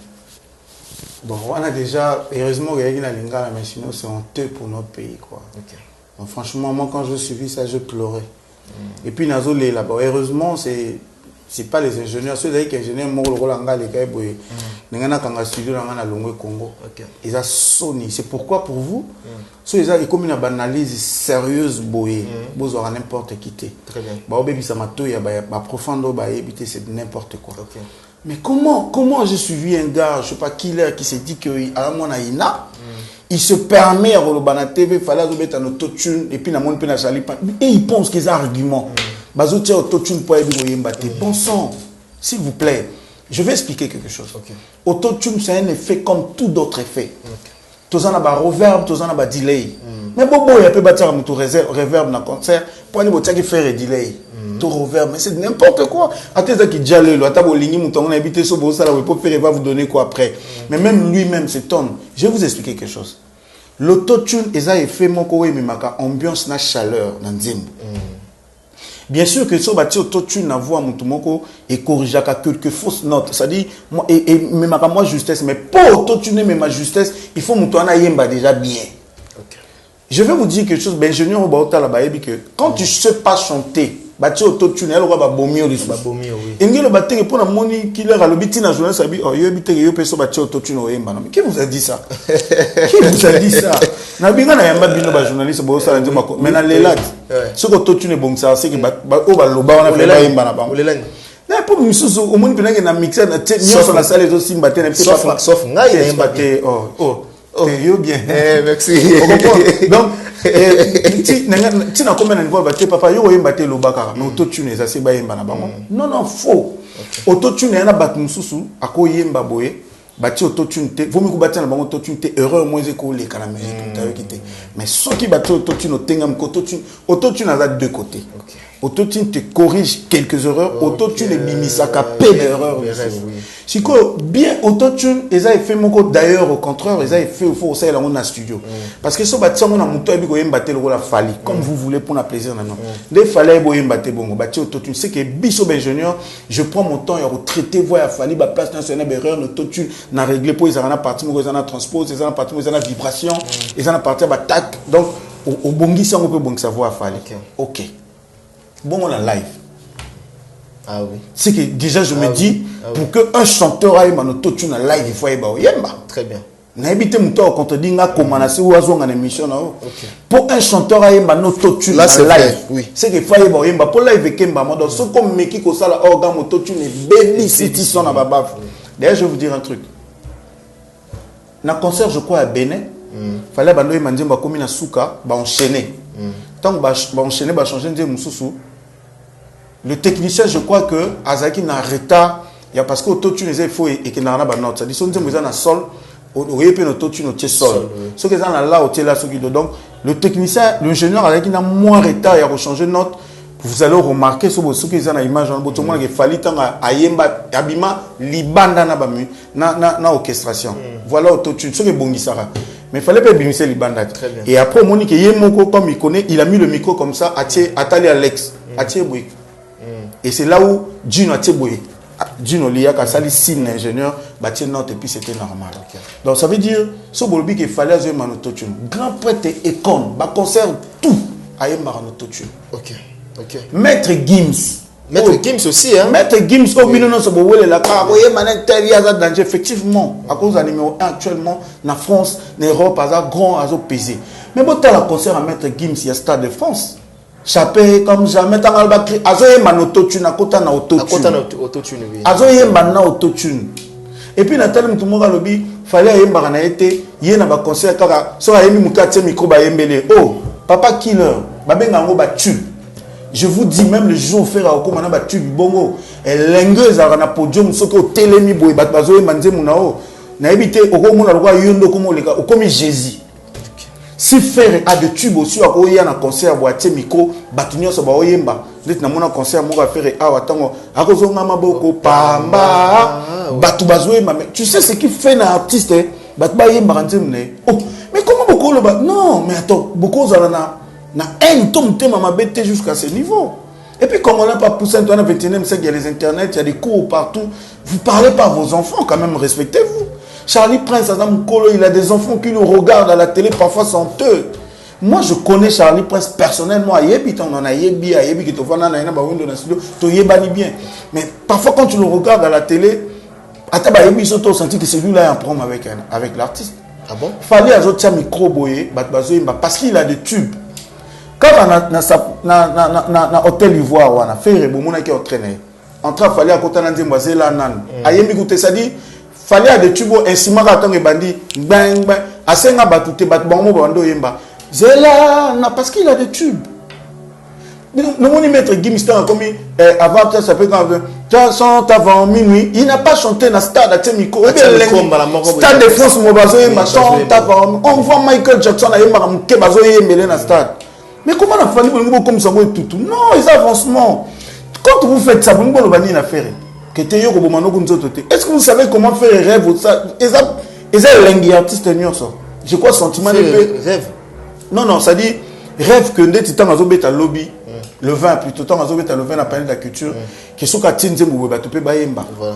Bon, on a déjà, heureusement, il y a une lingala, mais sinon c'est honteux pour notre pays, quoi. Okay. Donc, franchement, moi, quand je suivis ça, je pleurais. Et puis, Nazolé, là-bas, heureusement, c'est pas les ingénieurs. Ceux qui sont ingénieurs, les gars, ils ont studio dans Congo. Ils ont sonné. C'est pourquoi, pour vous, ceux qui ont comme une analyse sérieuse, vous aurez n'importe qui. Très bien. C'est n'importe quoi. Okay. Mais comment j'ai suivi un gars, je ne sais pas qui l'est, qui s'est dit qu'il il se permet à Rolobana TV, il fallait mettre un autotune, et puis et il pense qu'ils ont un argument. Bon sang, s'il vous plaît, je vais expliquer quelque chose. Autotune, c'est un effet comme tout d'autres effets. Tous en a reverb, tous en a delay. Mais bon, il y a peu bâtir un reverb dans le concert, pour aller faire un delay. Tout reverb, mais c'est n'importe quoi. Attends, qui déjà le, attends, ligne, on a habité sur ça, là, pour faire, il va vous donner quoi après. Mais même lui-même s'étonne. Je vais vous expliquer quelque chose. L'autotune, ils ont fait mon courrier, mais ma ambiance, na chaleur, dans Zim. Bien sûr que ce bâti autotune na voix mutumoko et corrige quelques fausses notes. Ça dit moi et même moi justesse, mais pour autotuner mais ma justesse, il faut mutuana yemba déjà bien. Je vais vous dire quelque chose, ingénieur Obaota là-bas, que quand tu ne sais pas chanter, bâti autotune, elle va bomber au dessus. Et il y a le bâti qui pour la moni qui leur a le biti na journée, ça dit oh yo biti yo peso bâti autotune au yemba. Mais qui vous a dit ça? Qui vous a dit ça? Na binga na yamba bino ba journaliste bo ça ndi mako. Mais na lelat. Ce que autotune bon ça c'est que ba o ba loba on a fait ba yemba na bango. Na pour mususu au monde pena que na mixer na nyonso na salle zo simba te na sauf ngai na yemba te oh yo bien. Merci. Donc tu n'as combien de fois battu papa yo yemba te lobaka mais autotune ça c'est ba yemba na bango. Non faux. Autotune na bat mususu ako yemba boye. Bâti autotune te vaut mieux que bâti na bango autotune te erreur moins que les la musique tout quitter mais ceux qui bâti autotune otengam autotune a deux côtés. Autotune te corrige quelques erreurs, autotune et bimisaka peu d'erreurs. Si quoi bien autotune ils ont fait mon code d'ailleurs au contraire ils ont fait au fond ça là on a studio parce que ce bâti on a monté bi ko yembaté le rôle fali comme vous voulez pour la plaisir non des fallait bo yembaté bongo bâti autotune c'est que biso ingénieur je prends mon temps et retraiter voir fali ba place nationale erreur autotune na régler pour ils en a partie ils en a transpose ils en a partie ils en a vibration ils en a partie ba tac donc au bongi ça on peut bon savoir fali OK bon on a live. Ah oui. C'est que déjà je me dis pour que un chanteur aille en autotune live il faut y avoir yemba. Très bien. Na ebité muto au contre dinga comment na se oiseau en émission na pour un chanteur aille en autotune live. Oui. C'est que faut y avoir yemba pour live kemba moi donc ce comme meki ko sala organe autotune baby city son na babaf. D'ailleurs je vais vous dire un truc. Na concert je crois à Bénin. Fallait bando mandimba comme na souka ba enchaîner. Tant ba enchaîner ba changer de mususu. Le technicien, je crois que Azaki n'a retard. Il y a parce que autotune il faut et qu'il n'a pas note. Ça dit son ils en sol, au yépe autotune au sol. Ce qu'ils en là au là ce qui donc le technicien, l'ingénieur Azaki n'a moins retard il a changer note. Vous allez remarquer sur ce qu'ils en a image en bout il fallait tant à yemba abima libanda na bamu na orchestration. Voilà autotune ce que bongisara. Mais il fallait pas bimser libanda. Et après Monique Yemoko comme il connaît, il a mis le micro comme ça à Tali Alex, à Thieboui. Et c'est là où Gino a Thieboui. Gino Lia a sali signe ingénieur, bâti note et puis c'était normal. Donc ça veut dire ce bolbi qu'il fallait jouer en autotune. Grand prêtre et con, bah concerne tout à Yemba en autotune. OK. Maître Gims Maître Gims aussi, hein. Maître Gims, au milieu de ce moment, la parole, il y a danger. Effectivement, à cause du numéro 1 actuellement, en France, en Europe, il y a grand à pesé. Mais bon, tu as le concert à Maître Gims, il y a Stade de France. Chapé comme jamais, tu as le cri. Azoye man autotune, à côté na autotune. Azoye man na autotune. Et puis, Nathalie, tout le monde a lobby, fallait y avoir un été, y a un concert, car ça a mis mon 4 micro, oh, papa killer, babengango ba tube. Je vous dis, même le jour où faire à Okomana ba tube bongo, et l'engueuse à un podium, ce que télémi boy, batbazo manze munao, n'a évité Okomona roi yondo comme les gars, Okomi Jésus. Si faire a de tube aussi, à quoi y a un concert, boîtier micro, batunio so ba oyemba, dit na mona concert, moi faire a watango, à cause on m'a beaucoup pamba, batubazoé, tu sais ce qui fait un artiste, batbaye maranzemne. Oh, mais comment beaucoup le bat? Non, mais attends, beaucoup zalana. Na un tom ma bête jusqu'à ce niveau. Et puis comme on n'a pas poussé, on a 21e siècle, il y a les internets, il y a des cours partout. Vous parlez pas à vos enfants, quand même, respectez-vous. Charlie Prince, il a des enfants qui le regardent à la télé, parfois sont eux. Moi, je connais Charlie Prince personnellement. Bien. Mais parfois, quand tu le regardes à la télé, tu sens que celui-là est en problème avec l'artiste. Ah bon? Fallait ajouter un micro parce qu'il a des tubes. Quand on a hôtel Ivoire, on a fait un qui entraîné. En train, il fallait à côté de Nzemboisela nan. Ayemi goûté ça dit, fallait à des tubes ainsi marathon et bandi, bang bang, à senga batouté batbango bando yemba. Zela na parce qu'il a des tubes. Nous on y mettre Gims comme avant ça fait quand avant minuit, il n'a pas chanté dans stade à Temiko. Stade de France Mobazo yemba avant. On voit Michael Jackson à yemba mke bazo yemba dans stade. Mais comment on a fallu comme ça tout? Non, ils avancement. Quand vous faites ça, vous ne pouvez pas faire. Est-ce que vous savez comment faire un rêve? Ils ont l'enguille artiste. Je crois sentiment de rêve. Non, ça dit rêve que des titans ont à lobby. Le vin, plutôt temps, ont le vin à parler de la culture. Qui sont qu'à Tinze Mouba, tu peux bailler. Voilà.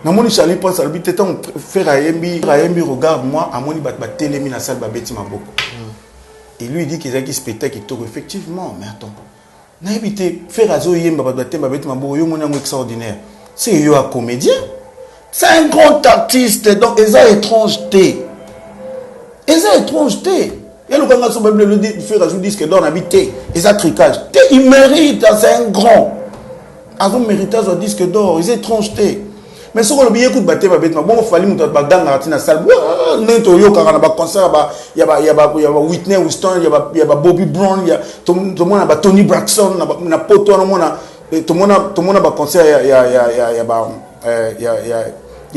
Non, mon Charlie pense à l'objet, tu faire à Yembi, regarde-moi, à mon télé, na salle, babeti ma beaucoup. Et lui, il dit qu'il y a un spectacle qui effectivement, mais attends. Faire extraordinaire. C'est un comédien. C'est un grand artiste. Donc, ils ont étrangeté. Ils ont étrangeté. Il y a le gars qui a fait un disque d'or, ils ont tricage. Il mérite, c'est un grand. Ils ont mérité un disque d'or. Ils ont étrangeté. Mais si on a écouté bon, il fallait que dans la salle, il y a Whitney Houston, il y a Bobby Brown, il y a tout le monde a Tony Braxton, il y a Poto, tout le monde a concert, il y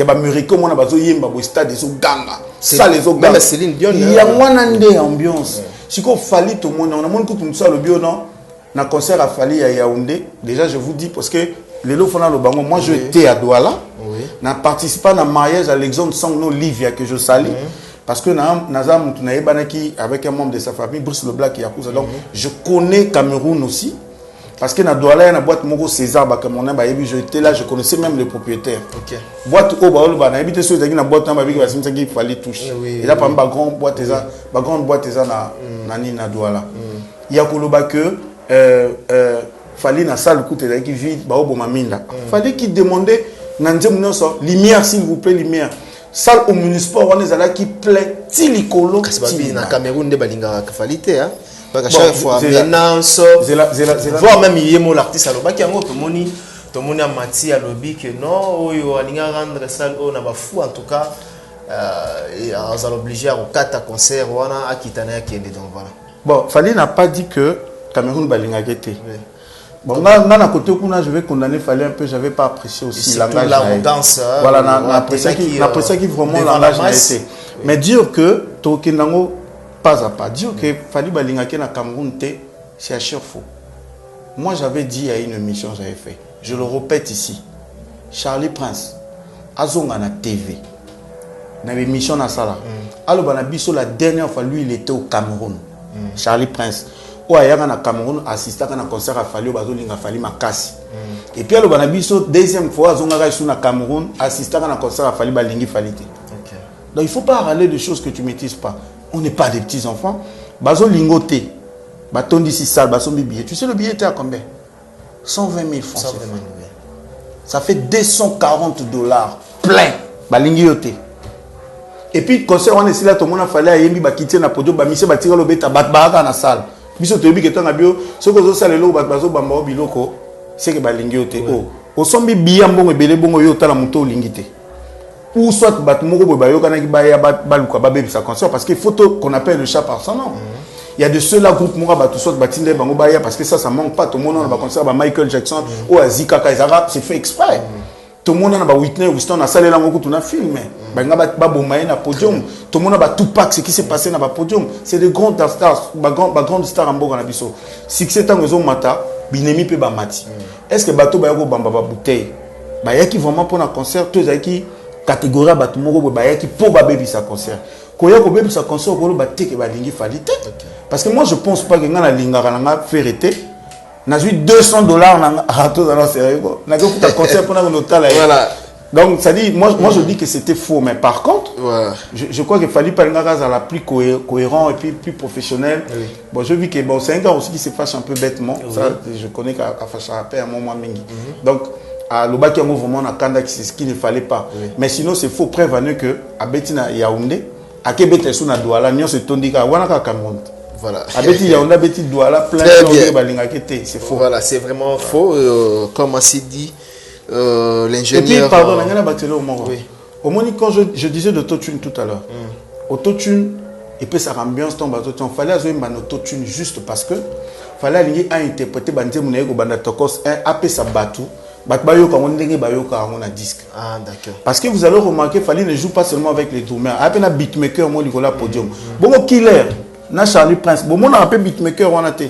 a Murico, il y a stade des Oganga. Ça les Oganga. Il y a une ambiance. Si on fallait tout le monde, on a monde tout ça le bio non, na concert a fallu à Yaoundé. Déjà je vous dis parce que les lots font le bango. Moi je étais à Douala. N'a participé à un mariage à l'exemple Sangno Livia que je salue parce que Nazam avec un membre de sa famille Bruce Leblanc qui a poussé. Donc je connais Cameroun aussi parce que dans Douala il y a une boîte Mogo César je étais là, je connaissais même le propriétaire. Boîte au baol ba na habité sur une boîte na babiki basimisa qui fallait toucher. Et là par exemple grande boîte na Douala. Il y a koloba que fallait na salle coûte qui vide ba obo maminda. Fallait qu'il demandait lumière s'il vous plaît, lumière. Salle au municipal, on est là qui plaît. Tilicolo. C'est dans Cameroun de Balinga qualité hein. Parce que chaque fois maintenant voir même Yemo l'artiste à l'oba qui a un autre moni, tout le monde a mati à lobby que non, on a rendre salle on a fou en tout cas on a obligé à quatre concerts on a Akitana qui est dedans voilà. Bon, Fali n'a pas dit que Cameroun Balinga était. Bon, dans côté je vais condamner Fallait un peu, j'avais pas apprécié aussi langage. L'arrogance. Voilà, l'apprécié qui vraiment langage n'a été. Mais dire que Tokenango pas à pas, dire que Fali Balingake na Cameroun c'est à chaque fois. Moi j'avais dit à une émission j'avais fait. Je le répète ici. Charlie Prince, Azonga na TV. Na émission na sala. Alors Banabiso la dernière fois lui il était au Cameroun. Charlie Prince. Na Cameroun assisté à un concert à Fali Bazolinga Fali Makasi. Et puis alors Banabiso deuxième fois Zonga sur na Cameroun assisté à un concert à Fali Balingi Falite. Donc il faut pas parler de choses que tu maîtrises pas. On n'est pas des petits enfants. Bazolingote. Batondi si sale, basombi billet. Tu sais le billet était à combien? 120 000 francs. 120 000, oui. Ça fait 240 dollars plein. Balingi yote. Et puis, concert, on est là, tout le monde a fallu aller à quitter na podium, monsieur Batira le bête à battre dans la salle. Biso te bi que ton abio, ce que vous savez, le bazo bamba biloko, c'est que balingi yote. Oh, au sombi bien bon et belé bon yo tala moto lingité. Ou soit bat moko bayo kana ki baya baluka babé sa concert parce qu'il faut qu'on appelle le chat par son nom. Il y a de ceux-là groupe mora bat tout soit batinde bango baya parce que ça manque pas tout le monde on va concert ba Michael Jackson ou Azika Kaizara, c'est fait exprès. Tout le monde a Whitney Houston a salé la moko tout na film. Banga ba bomaye na podium. Tout le monde a Tupac ce qui s'est passé na ba podium. C'est des grands stars, ba grandes stars en boka na biso. Succès tant ozo mata, binemi pe ba mati. Est-ce que bato ba yako bamba ba bouteille? Ba yaki vraiment pour un concert tous qui catégorie bato moko ba yaki pour ba baby sa concert. Koya ko baby sa concert ko lo ba teke ba lingi falite. Parce que moi je pense pas que ngana lingara na ferité. N'a eu 200 dollars na rato dans la série. Na ko ta concert pour na hôtel. Voilà. Donc ça dit moi je dis que c'était faux mais par contre je crois qu'il fallait pas à la plus cohérent et puis plus professionnel. Oui. Bon je vis que bon c'est un gars aussi qui se fâche un peu bêtement. Oui. Ça je connais qu'à fâcher à un moment mingi. Donc à l'obaki on vraiment na kanda c'est ce qu'il ne fallait pas. Oui. Mais sinon c'est faux prévenu que à Betina Yaoundé à Québec sur na Douala nyo se tondika wana ka Cameroun. Voilà. Abeti Yaoundé Abeti Douala plein de balinga kete c'est faux. Voilà, c'est vraiment faux comme ainsi dit l'ingénieur. Et puis, pardon, oui. Au moins, quand je disais d'autotune tout à l'heure, autotune, et puis sa ambiance tombe à autotune, il fallait avoir une autotune juste parce que fallait aller à interpréter après sa batou. Disque. Ah, d'accord. Parce que vous allez remarquer, Fally ne joue pas seulement avec les drummers. Il y a un beatmaker, moi, il y a un podium. Bon, killer, na Charlie Prince. Bon, on a un peu beatmaker, on a été.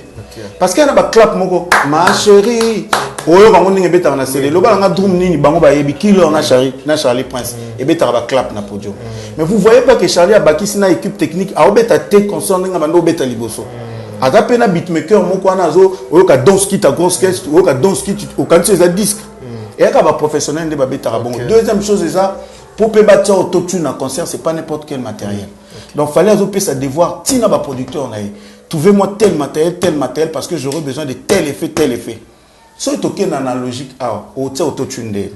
Parce qu'il y a un clap, ma chérie. Oyo bango ndenge beta na sele loba nga drum nini bango ba yebi kilo na Charlie Prince et beta ba clap na podium. Mais vous voyez pas que Charlie a baki sina équipe technique a beta te concerne nga bando beta liboso. Aga pena beatmaker moko na zo oyo ka dance kit ta grosse caisse oyo ka dance kit au quand c'est un disque. Et aka ba professionnel de ba beta bon. Deuxième chose c'est ça pour pe battre autotune en concert c'est pas n'importe quel matériel. Donc fallait azo pe sa devoir tina ba producteur on a trouvez-moi tel matériel parce que j'aurais besoin de tel effet. So toke na analogique au autotune.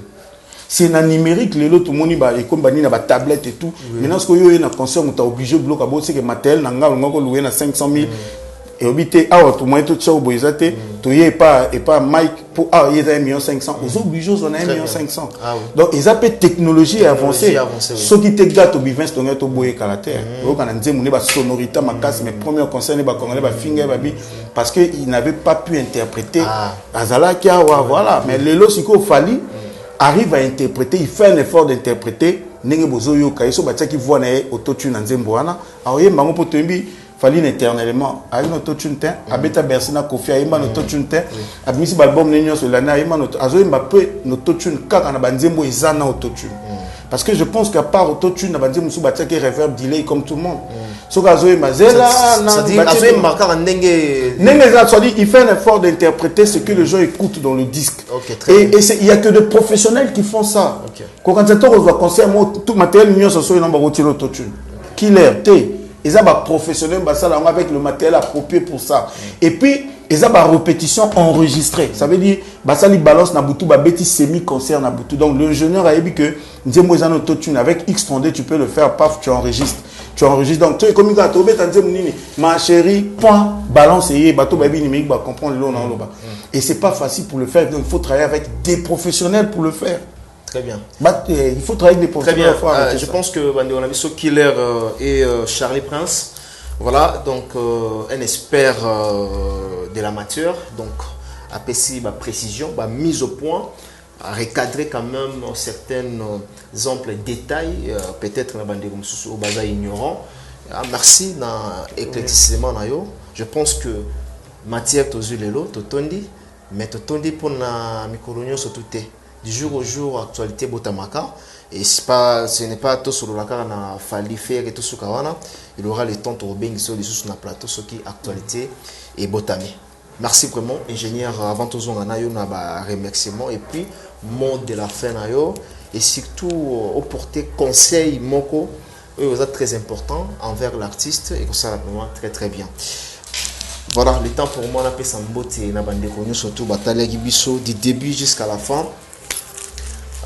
C'est un numérique tout le monde et comme bani na ba tablette et tout. Maintenant ce que yo na concert on t'a obligé bloc à c'est que matériel na nga ngoko louer na 500 000 et obité tout moins tout ça boisate to y pas Mike pour il y a 1 million 500 aux obligés on a 1 million 500. Donc ils appellent technologie avancée. Ce qui te gâte au bivin c'est to boyer caractère. On a dit mon ba sonorité ma casse mes premiers concerts ba congolais ba finger babi parce que il n'avait pas pu interpréter Azala kia voilà mais le losiko Fally arrive à interpréter il fait un effort d'interpréter ndenge bozo yo kaiso ba tia ki voix na autotune na nzembo wana aoye mbango po toyembi Fally éternellement a une autotune te abeta Bersina Kofi a une autotune te abimisi ba album nenyo so lana a une azo mba pe autotune kaka na banzembo ezana autotune parce que je pense qu'à part autotune na banzembo so batia ki reverb delay comme tout le monde so kazo mazela ça dit azo marquer en ndenge ça soit dit il fait un effort d'interpréter ce que les gens écoutent dans le disque et il y a que des professionnels qui font ça quand on va concert tout matériel nyo so na ba retirer autotune killer té ils ont des professionnels avec le matériel approprié pour ça. Et puis, ils ont des répétitions enregistrées. Ça veut dire que les balances na butu ba bêtis semi-concert na butu. Donc, l'ingénieur a dit que avec X32, tu peux le faire, paf, tu enregistres. Donc, tu es comme ça, tu ma chérie, point, balance et bateau baby numérique, comprendre l'eau dans l'eau. Et c'est pas facile pour le faire. Donc, il faut travailler avec des professionnels pour le faire. Très bien. Il faut travailler avec des professionnels. Très bien. Je pense que on a vu ce Killer et Charlie Prince. Voilà, donc un expert de l'amateur. Donc, après si précision, mise au point, à recadrer quand même certains amples détails, peut-être au bazar ignorant. Merci dans l'éclaircissement. Je pense que matière tozulelo, totondi, mais totondi pour na micronio surtout. Du jour au jour, actualité Botamaka. Et ce n'est pas tout sur le lac, on a fallu faire et tout ce kawana. Il aura le temps de rebenir sur le plateau, ce qui est actualité et Botamé. Merci vraiment, ingénieur. Avant tout, on a un remerciement. Et puis, mot de la fin, et surtout, au porter conseil, moko, vous êtes très important envers l'artiste et ça, vraiment très très bien. Voilà, le temps pour moi, on a fait Sambote et Nabande Konyo, surtout Batalia Gibiso, du début jusqu'à la fin.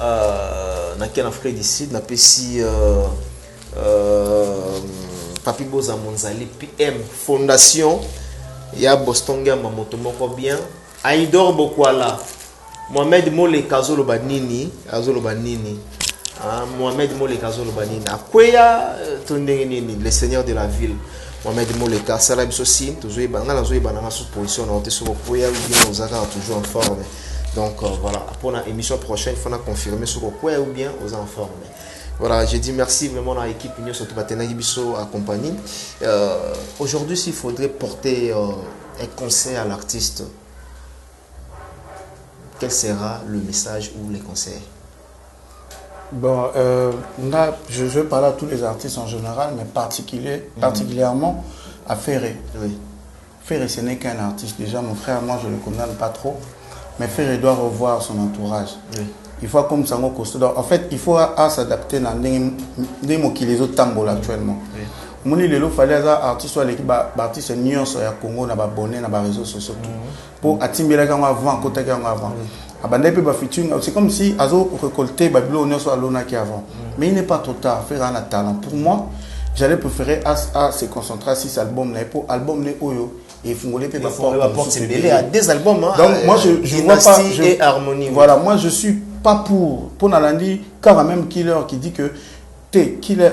Dans quel Afrique du Sud, on a fait si Papi Boza Monzali, PM Fondation, il y a Boston Gamba Motomoko bien, Aïdor Bokwala, Mohamed Mole Kazolo Banini, Mohamed Mole Kazolo Banini, Akwea Tondengeni, le seigneur de la ville. Mohamed Moleka, Salah Bissosi, toujours sous position, on est sur le point où bien aux arts toujours en forme. Donc voilà, pour la émission prochaine, il faut confirmer sur le point ou bien aux en forme. Voilà, j'ai dit merci vraiment à l'équipe Union surtout Batena Gibiso accompagné. Aujourd'hui, s'il faudrait porter un conseil à l'artiste, quel sera le message ou les conseils? Bon, là, je veux parler à tous les artistes en général, mais particulièrement à Ferré. Oui. Ferré, ce n'est qu'un artiste. Déjà, mon frère, moi, je ne le condamne pas trop. Mais Ferré doit revoir son entourage. Oui. Il faut comme ça, en fait, il faut s'adapter dans les mots qui les autres tambours actuellement. Mon il fallait un artiste soit l'équipe artiste nuance sur Congo na abonné na réseaux sociaux pour attirer quand avant côté quand avant. C'est comme si Azo récolté Babylone sur l'ona qui avant. Mais il n'est pas trop tard, faire un talent. Pour moi, j'allais préférer à se concentrer sur cet album là pour album les Oyo et Fungolé peut c'est belé à des albums. Donc moi je vois pas et harmonie. Voilà, moi je suis pas pour Nalandi car même Killer qui dit que Killer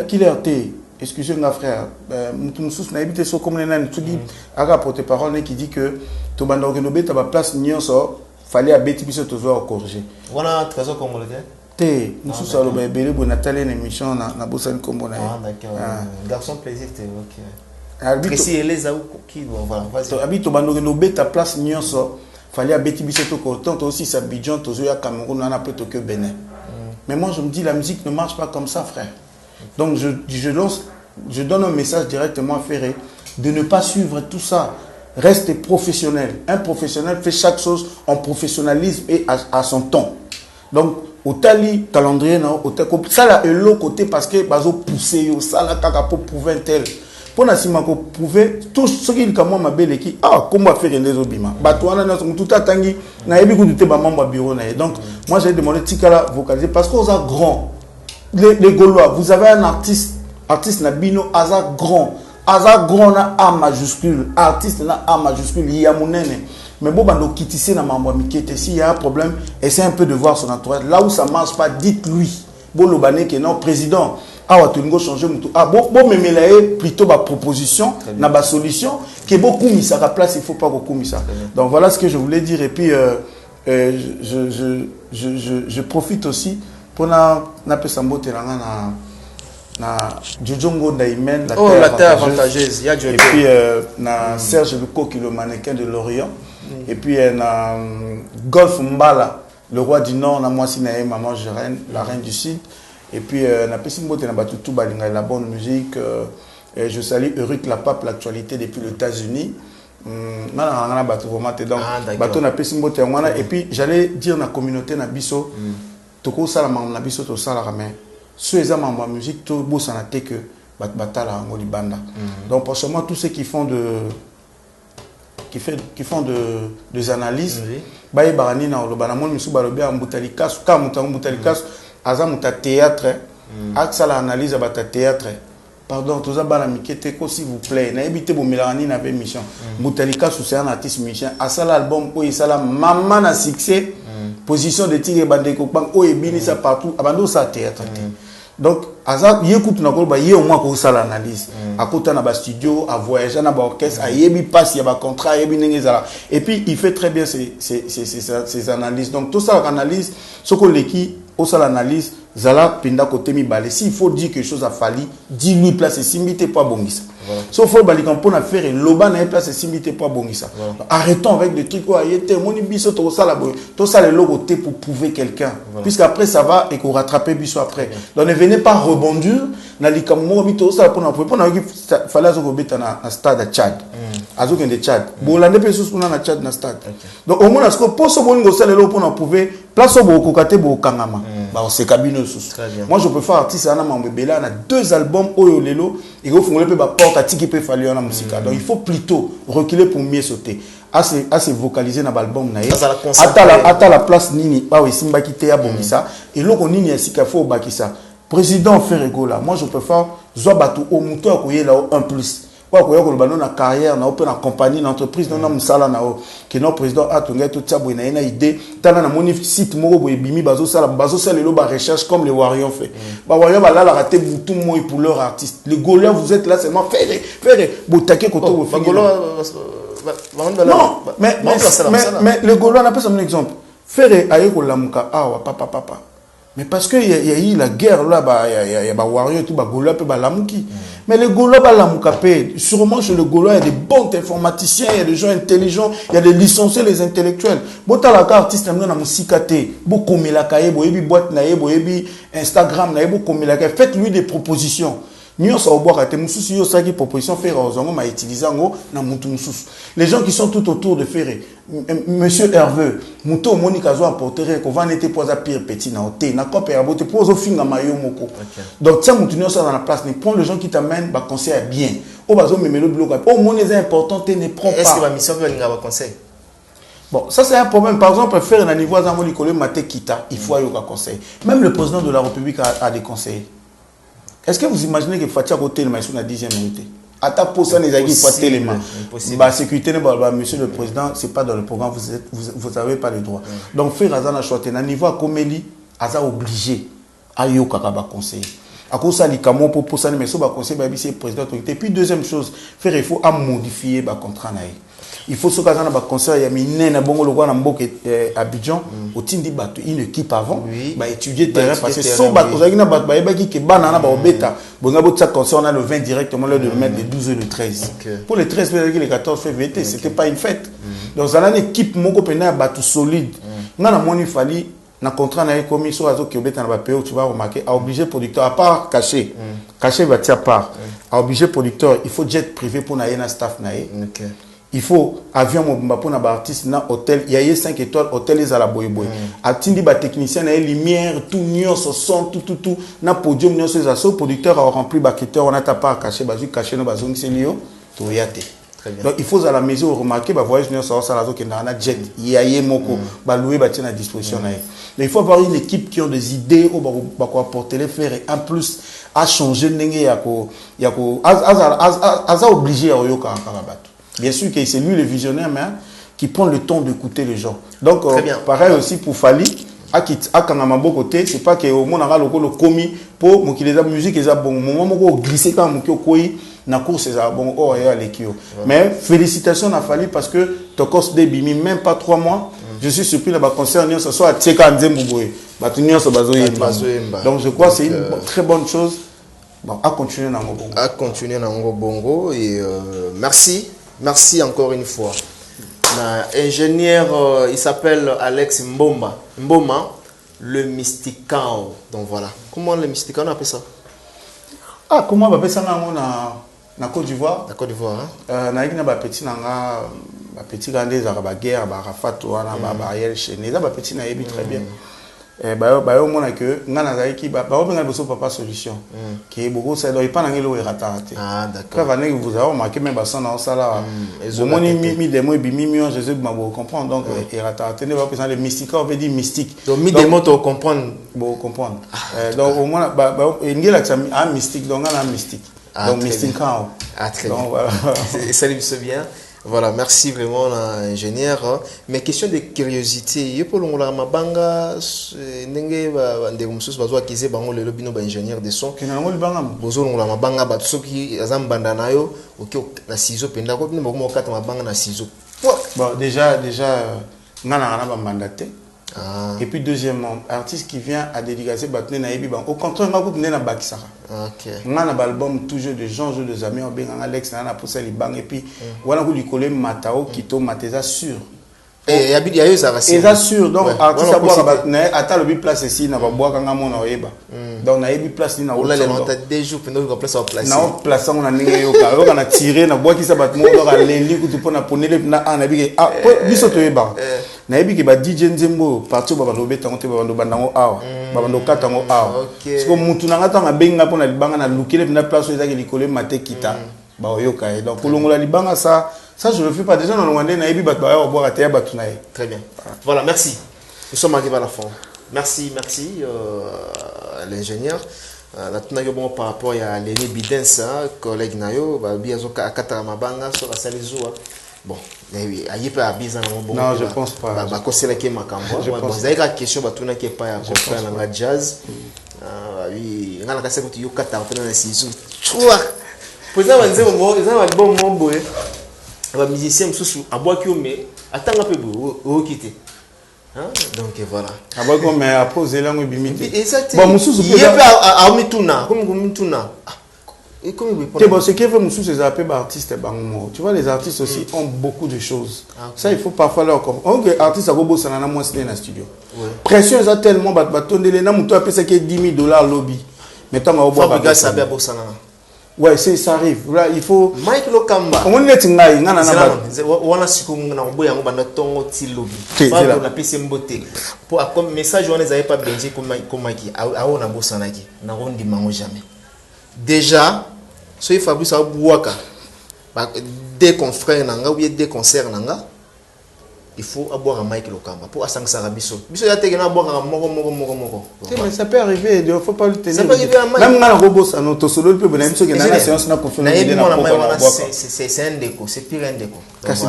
excusez-moi frère, Moutoumsous n'a habité sur comme les nains, tu dis, à porte parole qui dit que tu vas dans ta place, fallait à Betty Bissot toujours corriger. Voilà, trésor comme on le dit. Nous sommes allés à une Nathalie une émission na Bossane comme on a. Ah d'accord. Garçon plaisir, ok. Précis et les aou qui voilà. Vas-y. Habite au Bandogenobe ta place nyonso, fallait à Betty Bissot autant aussi sa Bidjan toujours à Cameroun on a plutôt que Bénin. Mais moi je me dis la musique ne marche pas comme ça frère. Donc je donne un message directement à Ferré de ne pas suivre tout ça. Reste professionnel. Un professionnel fait chaque chose en professionnalisme et à son temps. Donc, au tali calendrier, ça là est l'autre côté parce que bazo poussé ça là kaka pour prouver un tel. Pour nasima ko prouver tout ce qui comme moi ma belle qui comment faire les obima. Batouana na tout atangi na yebi ko douter ba membre bureau na. Donc, moi j'ai demandé tikala vocaliser parce qu'on a grand. Les Gaulois, vous avez un artiste Nabino, Aza grand na A majuscule, artiste na A majuscule, il y a mon nene. Mais bon, bando kitissé na mambo mikete, s'il y a un problème, essayez un peu de voir son entourage. Là où ça marche pas, dites-lui. Bon, le bané que non, président, tu n'as changer mon tout. Bon, mais melaye plutôt ma proposition, na ba solution, qui est beaucoup mis à la place, il faut pas beaucoup mis ça. Donc voilà ce que je voulais dire. Et puis, je profite aussi. Pour na Sambote na Djodjongo Daimen la terre avantageuse. Et puis na Serge Luko qui est le mannequin de l'Orient. Et puis na Golf Mbala, le roi du Nord, na Moisi na maman Gérène, la reine du Sud. Et puis na Pessimbote na Batutu Balinga la bonne musique. Je salue Eric Lapape, l'actualité depuis les États-Unis. Et puis j'allais dire na communauté na biso toko sala na biso to sala mais ceux les amants de musique tout beau ça n'a été que batala ngoli banda. Donc pour moi tous ceux qui font des analyses baye barani na olobana mon misu balobi a mbutalikas ka mbutalikas aza muta théâtre axa la analyse à bata théâtre. Pardon, tout ça bana mikete ko s'il vous plaît na ebité bo milani na be mission mbutalikas c'est un artiste musicien à ça l'album ko isala maman na succès. Position de tigre bandeko bang o ebini ça partout abando ça théâtre. Donc azar yécoute na kolba yé au moins ko ça l'analyse à côté na ba studio à voyager na ba orchestre à yebi passe ya ba contrat yebi nengezala et puis il fait très bien ces analyses. Donc tout ça analyse ce que l'équipe au ça l'analyse zala pinda côté mi balé s'il faut dire quelque chose à Fali dis-lui place simité pas bongisa. Sauf faut bali quand on a faire loba na place simité pas bongisa. Arrêtons avec des trucs quoi yété moni biso to ça la tout ça les logos pour prouver quelqu'un puisqu'après ça va et qu'on rattraper biso après. Donc ne venez pas rebondir na likambo mito ça pour na fallait azo kobeta na stade à Tchad azo kende Tchad bolande pe sous na Tchad na stade donc au moins asko poso bolingo ça lelo pour na prouver place au kokate bo kangama ba on se cabine sous moi je peux faire artiste ana mambela na 2 albums oyo lelo et go fungole pe ba porte atiki pe fali na musique donc il faut plutôt reculer pour mieux sauter à se vocaliser dans l'album na ata la place nini ba we simba kite ya bongisa et loko nini ya sika fo bakisa président Ferrego là moi je préfère zo batu au muto akoyela au 1+. Quoi que vous avez une carrière, na open compagnie, une entreprise, na musala na o que notre président a tongé tout ça, na une idée, tala na mon site moko boy bimi bazo sala le ba recherche comme les Warriors fait. Ba Warriors ba là la raté tout moi pour leur artiste. Les Gaulois vous êtes là seulement faire botaké koto vous faire. Non, mais les Gaulois on appelle ça un exemple. Faire aye ko lamuka awa papa. Mais parce que il y a eu la guerre là, il y a ba Warriors tout ba Gaulois pe ba lamuki. Mais les Gaulois, sûrement chez les Gaulois, il y a des bons informaticiens, il y a des gens intelligents, il y a des licenciés, les intellectuels. Si tu as un artiste qui a musique, Instagram, faites-lui des propositions. Les gens qui sont tout autour de Ferré, Monsieur Hervé, Mouto Monica Zo apporterait qu'on va n'être pas à pire petit na hôtel, na copé à botte pose au fin à maillot moko. Donc tiens Moutinho ça dans la place, ne prends les gens qui t'amènent bah conseil bien. Au bazo mais le bloc. Au moins les importants ne prends pas. Est-ce que ma mission veut venir à conseil? Bon, ça c'est un problème. Par exemple, faire un niveau à Zamoli Kole Mate Kita, il faut avoir un conseil. Même le président de la République a des conseils. Est-ce que vous imaginez que Fatia Hotel m'a sur la 10e unité? Attaque pour ça, les amis, pas tellement. La sécurité, monsieur le président, c'est pas dans le programme, vous n'avez pas le droit. Donc, faire Azana Choate, à niveau à Koméli, Aza obligé à Yokakaba conseil. À cause ça, les camons pour ça, mais ça, conseil, c'est le président. Et puis, deuxième chose, faire, il faut modifier le contrat. Il faut ce qu'on a conseil, il y a une bonne loi à Abidjan, au Tindi Bato, une équipe avant, étudier terrain, parce que son bateau, il y a un qui est banana, bêta. Bon, on a le 20 directement, le mettre les 12 et le 13. Pour les 13, les 14 février, ce n'était pas une fête. Donc, ça a une équipe, mon copain, bateau solide. On a mon ifali, dans le contrat, on a commis sur Azo qui est dans le pays, tu vas remarquer, à obliger producteur, à part caché, caché va tirer part, à obliger producteur, il faut jet privé pour naïe un staff naïe. Il faut avion pour un artiste na hôtel il y a 5 étoiles hôtel les à la boy atindi ba technicien na lumière tout nyonso son tout na podium nyonso les asso producteur a rempli ba critère on a ta part caché bazu caché no bazong selio to yate. Donc il faut à la maison remarquer ba voyage nyonso ça la zo ke na jet yaye moko ba louer ba tient à disposition na. Mais il faut avoir une équipe qui ont des idées au ba ko apporter les faire et en plus à changer ndenge ya ko aza obligé à yoka karabato. Bien sûr que c'est lui le visionnaire, mais qui prend le temps d'écouter les gens. Donc, pareil aussi pour Fali, à Kangamabo côté, c'est pas que au monde a le commis pour mon les musique, ils ont bon moment où glisser quand mon koi na course c'est bon oh et l'équipe. Mais félicitations à Fali parce que Tokos débimi même pas 3 mois. Je suis surpris là bas concert ce soit à Tcheka Nzemboboé. Batunio so bazoyemba. Donc je crois que c'est une très bonne chose. Bon, à continuer dans Bongo. À continuer dans Bongo et merci. Merci encore une fois. Ingénieur, il s'appelle Alex Mboma, le Mysticao. Donc voilà. Comment le Mysticao on appelle ça? Ah, comment on appelle ça na Côte d'Ivoire? La Côte d'Ivoire, hein? Na ikina ba petit nanga ba petit gandé za ba guerre ba Rafat wana ba barrière chaîné. Ça ba petit na yebi très bien. Ba au mona que ngana za ki ba ba benga boso papa solution. Qui beaucoup ça doit pas nangelo e ratarate. Ah d'accord. Quand vous vous avez remarqué même basson na ça là. Au moni mi des mots bimi mi Jésus m'a comprendre donc e ratarate ne va pas les mystiques on veut dire mystique. Donc mi des mots to comprendre comprendre. Donc au moins ba ngela a mystique donc on a mystique. Donc mystique quand. Ah très bien. Ça lui se bien. Voilà, merci vraiment l'ingénieur. Mais question de curiosité, il pour l'on la mabanga n'engé des musus bazo akize bango le lobino ba ingénieur de son. Kena ngoli banga bozo l'on la mabanga ba soki azambanda nayo oki na ciseau penda ko bino mo kata mabanga na ciseau. Bon déjà ngana ba mandaté. Et puis deuxièmement, artiste qui vient à dédicacer Batne na yebi ban. Au contraire, ma groupe na bakisara. OK. On a un album toujours de gens, des amis, on a Alex, on a poussé les bangs et puis voilà où l'icole Matao qui tombe Mateza sur Et il y a eu ça aussi. Et ça sûr, donc artiste à boire à le place ici, n'a pas boire quand on a eba. Donc na ebi place ni na. On a les notes des jours pour nous place en place. Na place on a ninga yoka, on a tiré na bois qui s'abat mo on a les lits que tu peux na poner les na an abi ah biso to eba. Na ebi ki ba DJ Nzembo parti ba lobe tango te ba ndo bandango awa. Ba ndo katango awa. Parce que mutu na ngata ngabenga pona libanga na lukile na place ezaki likole mate kita. Ba yoka et donc kolongola libanga ça je le fais pas déjà dans le Rwanda na ebi ba ba boire à terre ba tunaye. Très bien. Voilà, merci. Nous sommes arrivés à la fin. Merci l'ingénieur. Bon, par rapport à Léné Bidens, collègue Nayo, bon, non, je pense pas. Vous avez la question, qui est pas à jazz. Oui, on a la question, tu as musicien, donc voilà. Mais après, vous allez exactement. Bon, il y a Mituna, ce qui fait Moussou, c'est appelé artistes. Tu vois, les artistes aussi ont beaucoup de choses. Ça, il faut parfois leur comprendre. Un artiste a beau ça n'a moins dans le studio. Pression, ça tellement bâton de l'élan, tu as payé $10,000 lobby. Mais tu as ouais, ça arrive. Là, il faut. Mike Lokamba. On est tingai, ngana na. Wana siku na mboya ngo bana tongo ti lobby. Ba na pese mbote. Pour comme message on les avait pas benji comme qui a on a bosanaki. Na rondi mango jamais. Déjà, so il Fabrice Abouaka. Des confrères nanga ou bien des concerts nanga. Il faut avoir un Mike Lokamba pour asang sarabiso. Biso ya tegena avoir un moko. Mais ça peut arriver, il faut pas le tenir. Ça peut arriver à Mike. Même dans le robot ça nous to solo peut venir biso que na séance na confirmer c'est un déco, c'est pire un déco.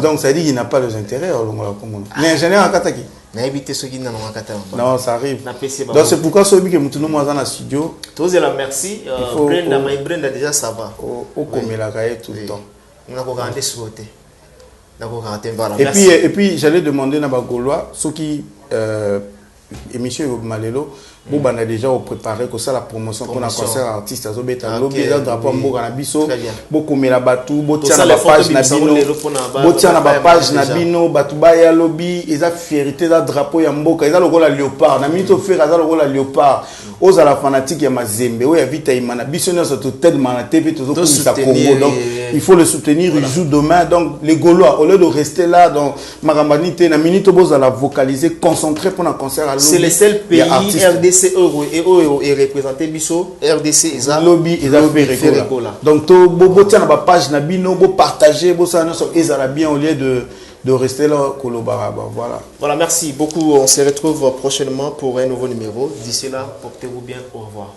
Donc ça dit qu'il n'a pas les intérêts au longo la Congo. L'ingénieur akataki. Na éviter ceux qui n'ont pas katana. Non, ça arrive. Donc c'est pourquoi celui que mutuno moi dans la studio. Tous la merci. Brenda déjà ça va. Au comme la cahier tout le temps. On a regardé sur côté. Et puis j'allais demander à Bagolois, ceux qui émission Malelo, on a déjà préparé que ça la promotion pour un concert artiste à Zobeta, lobby drapeau Mboga na biso, beaucoup mela batu, botia na page na bino, botia na page na bino, batu baya lobby, eza fierté da drapeau ya Mboka, eza logo la léopard, na minute faire eza logo la léopard, aux la fanatique ya Mazembe, ouais vita imana biso na surtout tellement na TV tout ça Congo, donc il faut le soutenir, il joue demain, donc les Gaulois au lieu de rester là dans Marambanité, na minute boza la vocaliser, concentrer pour un concert à lobby. C'est le seul pays RDC Euro et représenté biso RDC eza lobby eza fait Regola. Donc to bobo tia na ba page na bino bo partager bo ça so ezala bien au lieu de rester là kolobara voilà. Voilà, merci beaucoup, on se retrouve prochainement pour un nouveau numéro. D'ici là, portez-vous bien, au revoir.